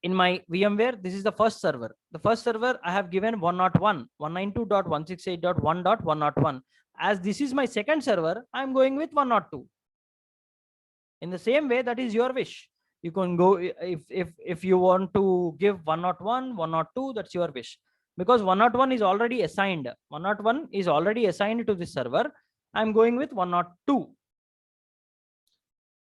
in my VMware, this is the first server. The first server I have given 101, 192.168.1.101. As this is my second server, I'm going with 102. In the same way, that is your wish. You can go if you want to give 101, 102, that's your wish. Because 101 is already assigned. 101 is already assigned to this server. I'm going with 102.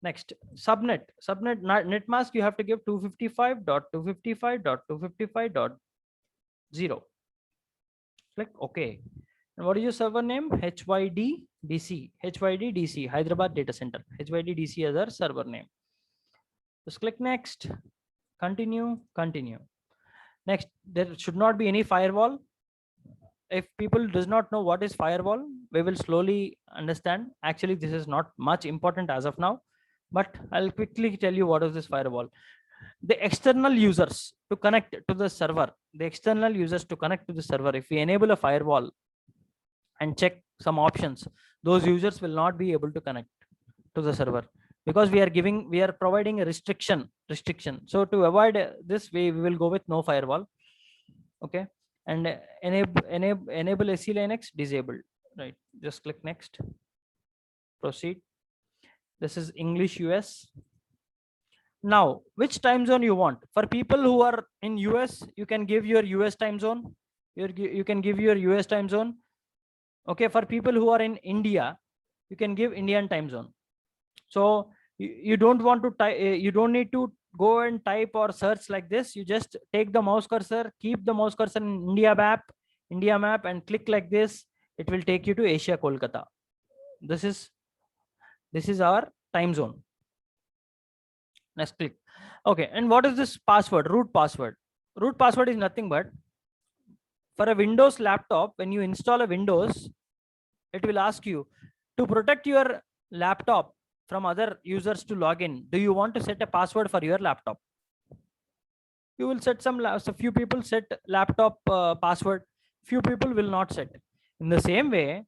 Next, subnet net mask, you have to give 255.255.255.0. Click OK. And what is your server name? HYDDC. HYDDC, Hyderabad Data Center. HYDDC is our server name. Just click next. Continue. Continue. Next, there should not be any firewall. If people does not know what is firewall, we will slowly understand. Actually, this is not much important as of now, but I'll quickly tell you what is this firewall. The external users to connect to the server, if we enable a firewall and check some options, those users will not be able to connect to the server because we are providing a restriction. So to avoid this, we will go with no firewall. Okay. And enable SE Linux disabled, right? Just click next. Proceed. This is English US. Now, which time zone you want? For people who are in US, you can give your US time zone. You can give your US time zone. Okay, for people who are in India, you can give Indian time zone. So you don't want to type, you don't need to go and type or search like this. You just take the mouse cursor, keep the mouse cursor in India map, and click like this. It will take you to Asia, Kolkata. This is our time zone. Next, click. Okay, and what is this password? Root password. Root password is nothing but, for a Windows laptop, when you install a Windows, it will ask you to protect your laptop from other users to log in. Do you want to set a password for your laptop? You will set so few people set laptop password. Few people will not set. In the same way,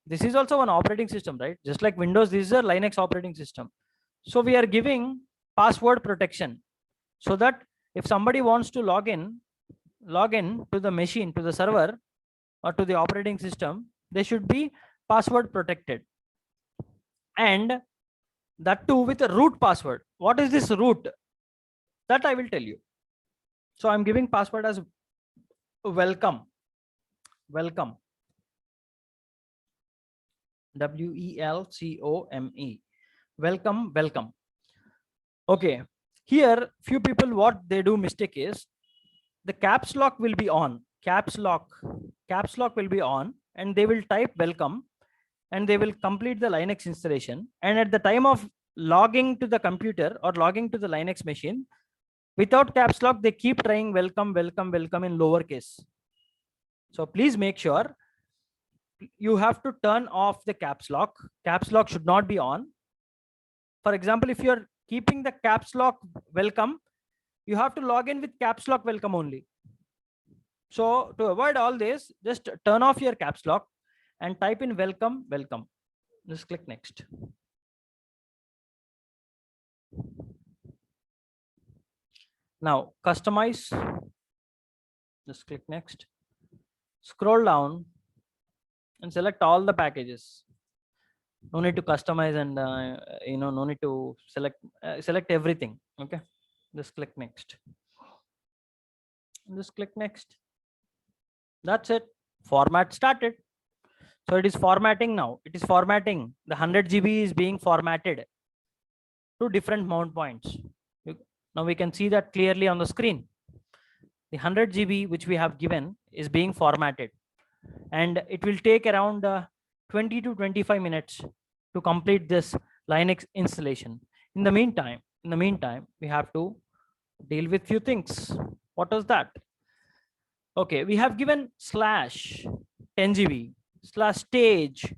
this is also an operating system, right? Just like Windows, this is a Linux operating system. So we are giving password protection so that if somebody wants to log in to the machine, to the server or to the operating system, they should be password protected. And that too with a root password. What is this root? That I will tell you. So I'm giving password as welcome. Welcome. WELCOME. Welcome. Okay. Here, few people, what they do mistake is the caps lock will be on. Caps lock will be on, and they will type welcome, and they will complete the Linux installation. And at the time of logging to the computer or logging to the Linux machine, without caps lock, they keep trying welcome in lowercase. So please make sure you have to turn off the caps lock. Caps lock should not be on. For example, if you're keeping the caps lock welcome, you have to log in with caps lock welcome only. So to avoid all this, just turn off your caps lock and type in welcome. Just click next. Now customize. Just click next. Scroll down and select all the packages. No need to customize and no need to select everything. Okay, just click next. Just click next. That's it. Format started. So it is formatting now. It is formatting. The 100 GB is being formatted to different mount points. Now we can see that clearly on the screen. The 100 GB which we have given is being formatted, and it will take around 20 to 25 minutes to complete this Linux installation. In the meantime, we have to deal with few things. What is that? Okay, we have given slash 10 GB, slash stage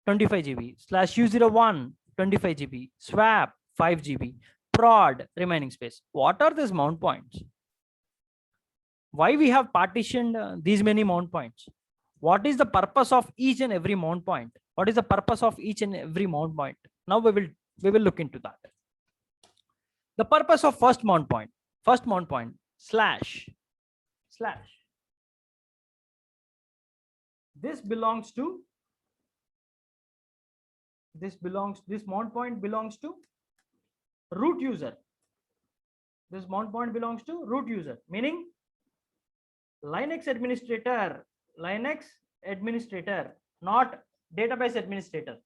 25 GB, slash u01 25 GB, swap 5 GB, prod remaining space. What are these mount points? Why we have partitioned these many mount points? What is the purpose of each and every mount point? What is the purpose of each and every mount point? Now we will look into that. The purpose of first mount point slash. This mount point belongs to root user. This mount point belongs to root user, meaning Linux administrator, not database administrator,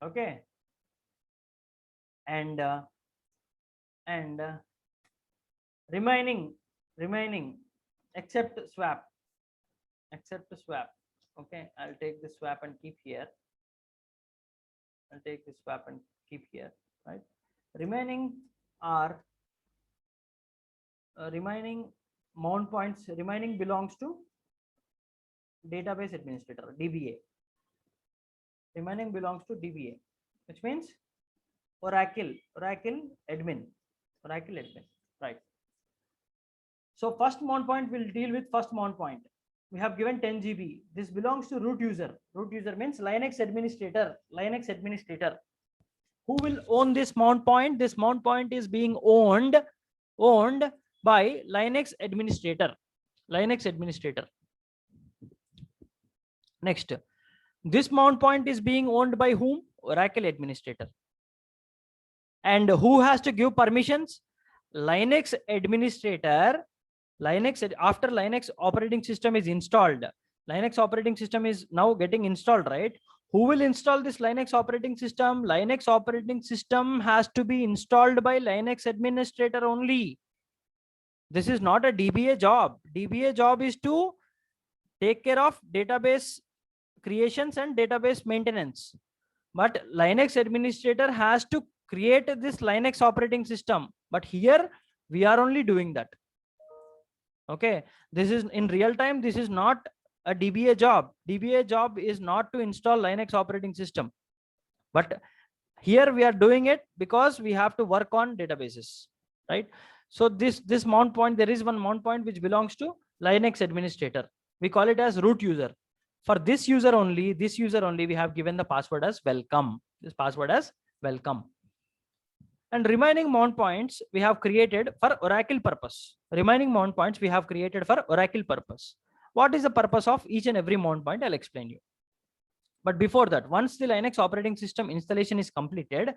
Okay. And remaining except swap. Okay, I'll take the swap and keep here. Right? Remaining are remaining mount points. Remaining belongs to database administrator, DBA. Remaining belongs to DBA, which means Oracle admin, right? So first mount point will deal with first mount point. We have given 10 GB. This belongs to root user. Root user means Linux administrator. Who will own this mount point? This mount point is being owned by Linux administrator. Next, this mount point is being owned by whom? Oracle administrator. And who has to give permissions? Linux administrator. After Linux operating system is installed, Linux operating system is now getting installed, right? Who will install this Linux operating system? Linux operating system has to be installed by Linux administrator only. This is not a DBA job. DBA job is to take care of database creations and database maintenance. But Linux administrator has to create this Linux operating system. But here we are only doing that. Okay, this is in real time. This is not a DBA job. DBA job is not to install Linux operating system. But here we are doing it because we have to work on databases, right? So this mount point, there is one mount point which belongs to Linux administrator. We call it as root user. For this user only, we have given the password as welcome. This password as welcome. And remaining mount points we have created for Oracle purpose. What is the purpose of each and every mount point? I'll explain you. But before that, once the Linux operating system installation is completed,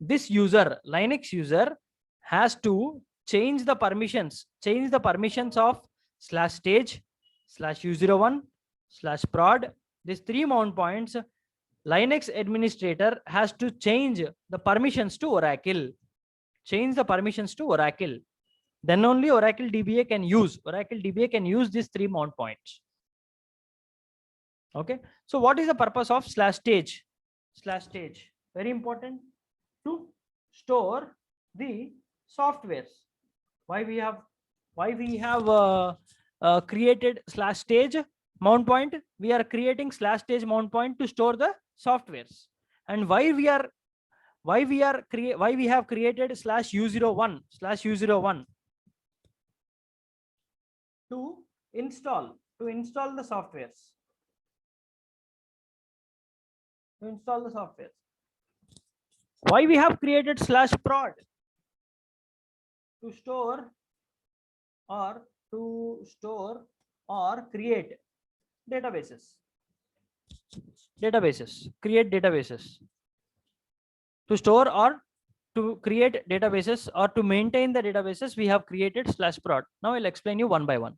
this user, Linux user, has to change the permissions of /stage, /u01, /prod. These three mount points, Linux administrator has to change the permissions to Oracle. Then only Oracle DBA can use. These three mount points. Okay. So what is the purpose of /stage? Very important, to store the softwares. Why we have created /stage mount point? We are creating /stage mount point to store the softwares. And why we have created /u01 to install the softwares. Why we have created /prod? To store or create databases. Databases, create databases. To store or to create databases or to maintain the databases, we have created /prod. Now I'll explain you one by one.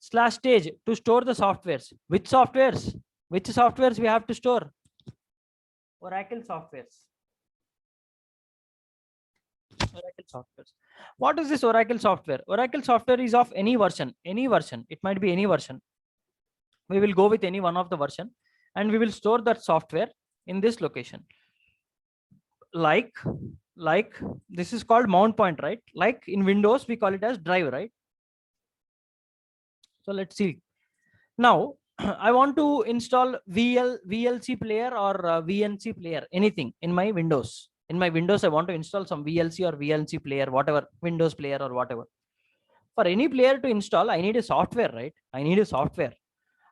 /stage to store the softwares. Which softwares? Which softwares we have to store? Oracle softwares. Oracle softwares. What is this Oracle software? Oracle software is of any version. Any version. It might be any version. We will go with any one of the version, and we will store that software in this location. Like this is called mount point, right? Like in Windows, we call it as drive, right? So let's see. Now I want to install VLC player or VNC player, anything in my Windows. In my Windows, I want to install some VLC or VNC player, whatever, Windows player or whatever. For any player to install, I need a software, right? I need a software.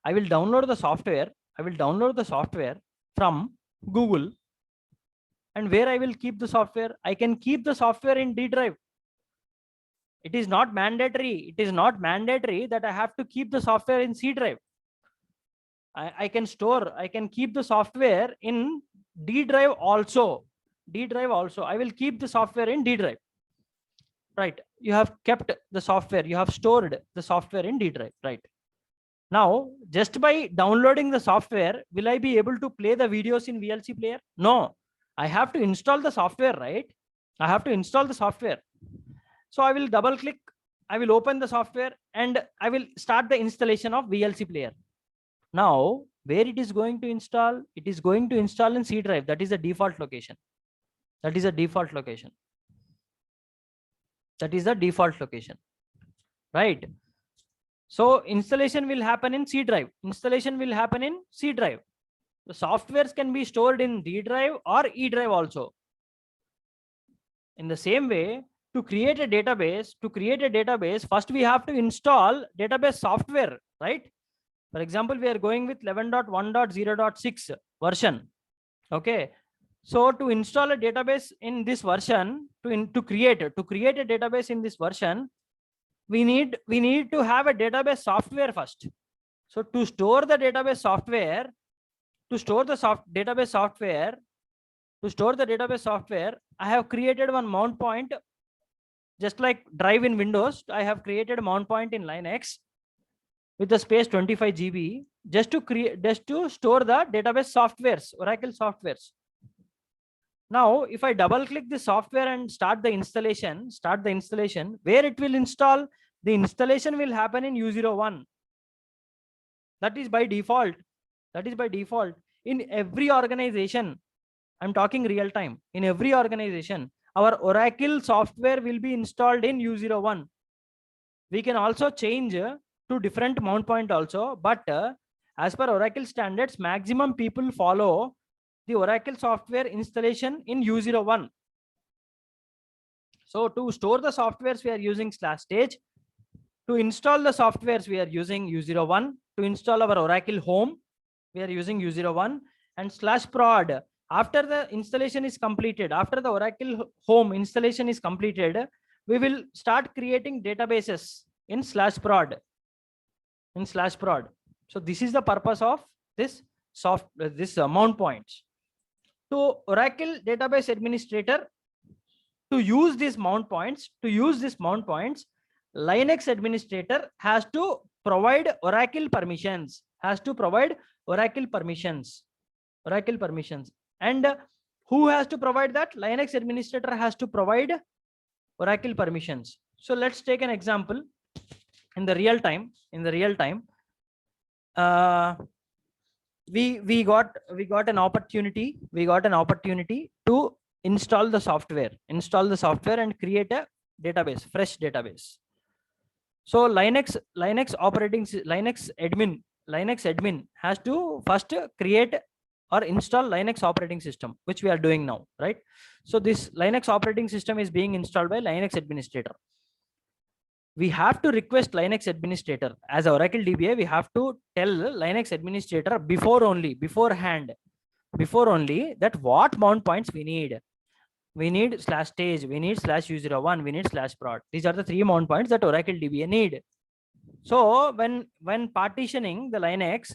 I will download the software. I will download the software from Google. And where I will keep the software? I can keep the software in D drive. It is not mandatory. It is not mandatory that I have to keep the software in C drive. I can keep the software in D drive also. D drive also. I will keep the software in D drive. Right. You have kept the software. You have stored the software in D drive. Right. Now, just by downloading the software, will I be able to play the videos in VLC player? No. I have to install the software, right? I have to install the software. So I will double click. I will open the software and I will start the installation of VLC player. Now, where it is going to install? It is going to install in C drive. That is the default location. That is a default location. That is the default location, right? So installation will happen in C drive. Installation will happen in C drive. The softwares can be stored in D drive or E drive also. In the same way, to create a database, first we have to install database software, right? For example, we are going with 11.1.0.6 version. Okay. So to install a database in this version, to create a database in this version, we need to have a database software first. So to store the database software, I have created one mount point. Just like drive in Windows, I have created a mount point in Linux with the space 25 GB just to store the database softwares, Oracle softwares. Now, if I double click the software and start the installation, where it will install, the installation will happen in U01. That is by default. In every organization, I'm talking real time. In every organization, our Oracle software will be installed in U01. We can also change to different mount point also, but as per Oracle standards, maximum people follow the Oracle software installation in U01. So to store the softwares, we are using /stage. To install the softwares, we are using U01. To install our Oracle home, we are using U01. And /prod. After the installation is completed, after the Oracle home installation is completed, we will start creating databases in /prod. So this is the purpose of this mount points. To Oracle database administrator, to use these mount points, Linux administrator has to provide Oracle permissions. And who has to provide that? Linux administrator has to provide Oracle permissions. So let's take an example. In the real time, we got an opportunity to install the software and create a database, fresh database. So Linux admin has to first create or install Linux operating system, which we are doing now, right? So this Linux operating system is being installed by Linux administrator. We have to request Linux administrator as Oracle DBA. We have to tell Linux administrator beforehand that what mount points we need. We need /stage, we need /u01, we need /prod. These are the 3 mount points that Oracle DBA need. So when partitioning the Linux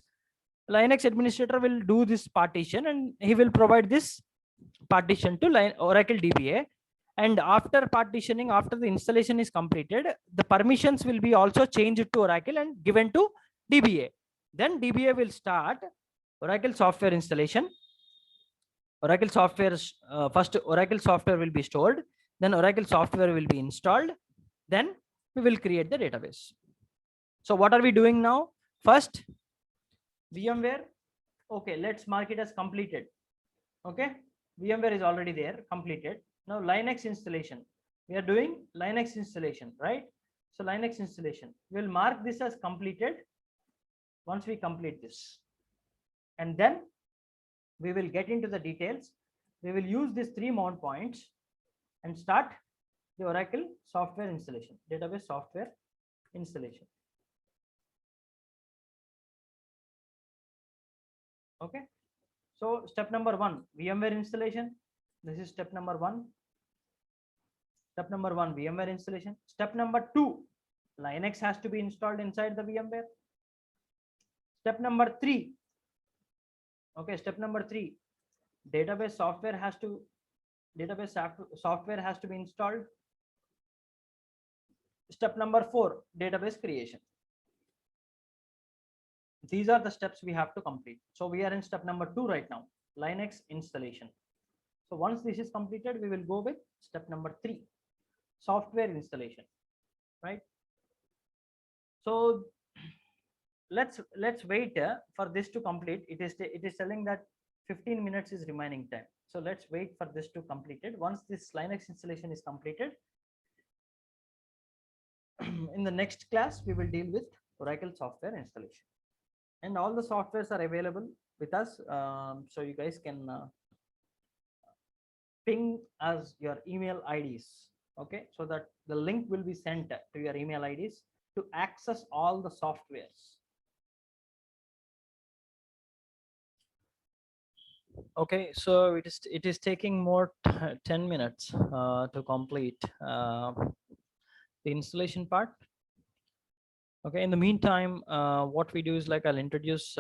Linux administrator will do this partition and he will provide this partition to Oracle DBA. And after partitioning, after the installation is completed, the permissions will be also changed to Oracle and given to DBA. Then DBA will start Oracle software installation. Oracle software, first Oracle software will be stored, then Oracle software will be installed, then we will create the database. So what are we doing now? First, VMware. Okay, let's mark it as completed. Okay, VMware is already there, completed. Now Linux installation. We are doing Linux installation, right? So Linux installation. We'll mark this as completed once we complete this. And then we will get into the details. We will use these 3 mount points and start the Oracle software installation, database software installation. Okay. So step number 1, VMware installation. This is step number 1. Step number 1, VMware installation. Step number 2, Linux has to be installed inside the VMware. Step number 3. Okay, step number 3, database software has to be installed. Step number 4, database creation. These are the steps we have to complete. So we are in step number 2 right now, Linux installation. So once this is completed, we will go with step number 3, software installation, right? So let's wait for this to complete. It is telling that 15 minutes is remaining time. So let's wait for this to complete it. Once this Linux installation is completed, in the next class, we will deal with Oracle software installation. And all the softwares are available with us. So you guys can ping us your email IDs. Okay, so that the link will be sent to your email IDs to access all the softwares. Okay, so it is taking more 10 minutes to complete the installation part. Okay, in the meantime, what we do is like I'll introduce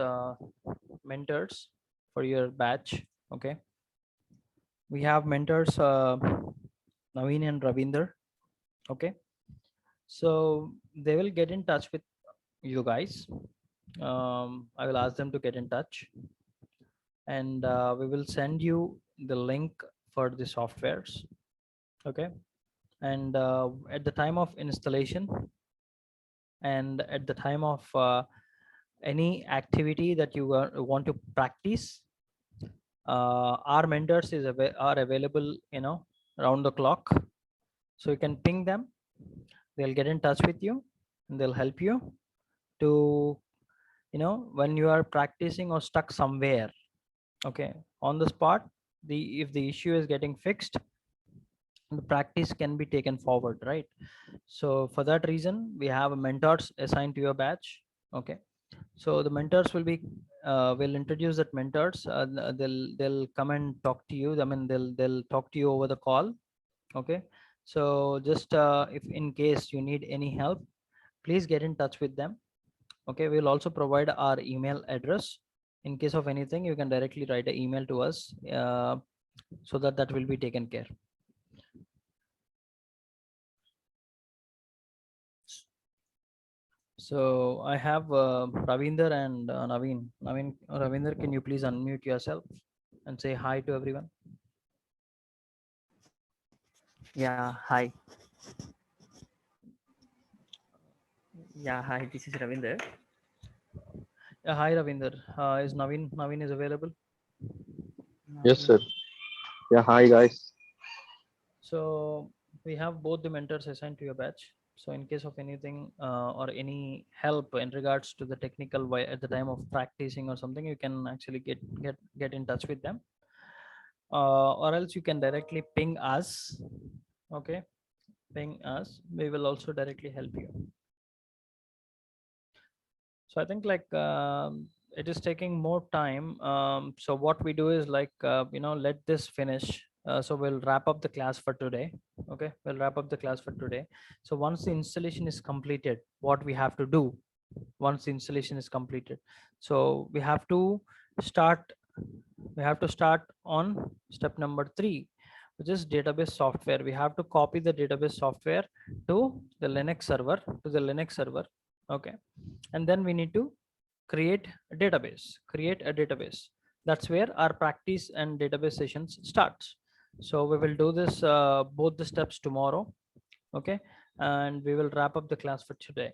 mentors for your batch. Okay, we have mentors Naveen and Ravinder. Okay, so they will get in touch with you guys. I will ask them to get in touch, and we will send you the link for the softwares. Okay, and at the time of installation and at the time of any activity that you want to practice, our mentors are available, around the clock. So you can ping them, they'll get in touch with you and they'll help you to, when you are practicing or stuck somewhere, okay, on the spot, if the issue is getting fixed, the practice can be taken forward, right? So for that reason, we have mentors assigned to your batch. Okay, so the mentors will be will introduce that mentors. They'll come and talk to you. I mean, they'll talk to you over the call. Okay, so just if in case you need any help, please get in touch with them. Okay, we'll also provide our email address. In case of anything, you can directly write an email to us so that will be taken care. So I have Ravinder and Naveen. Ravinder, can you please unmute yourself and say hi to everyone? Yeah, hi. Yeah, hi, this is Ravinder. Yeah, hi Ravinder. Is Naveen is available? Yes, sir. Yeah, hi guys. So we have both the mentors assigned to your batch. So in case of anything or any help in regards to the technical way at the time of practicing or something, you can actually get in touch with them, or else you can directly ping us. Okay, ping us. We will also directly help you. So I think like it is taking more time. So what we do is like let this finish. So we'll wrap up the class for today. Okay, we'll wrap up the class for today. So once the installation is completed, what we have to do once the installation is completed. So we have to start on step number 3, which is database software. We have to copy the database software to the Linux server. Okay, and then we need to create a database. That's where our practice and database sessions starts. So we will do this both the steps tomorrow. Okay, and we will wrap up the class for today,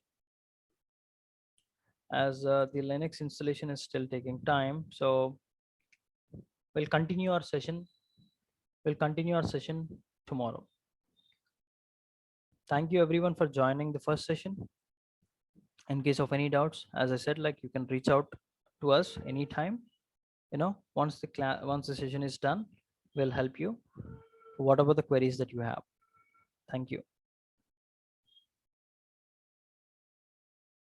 as the Linux installation is still taking time. So we'll continue our session tomorrow. Thank you everyone for joining the first session. In case of any doubts, as I said, like, you can reach out to us anytime. Once the session is done, we'll help you whatever the queries that you have. Thank you.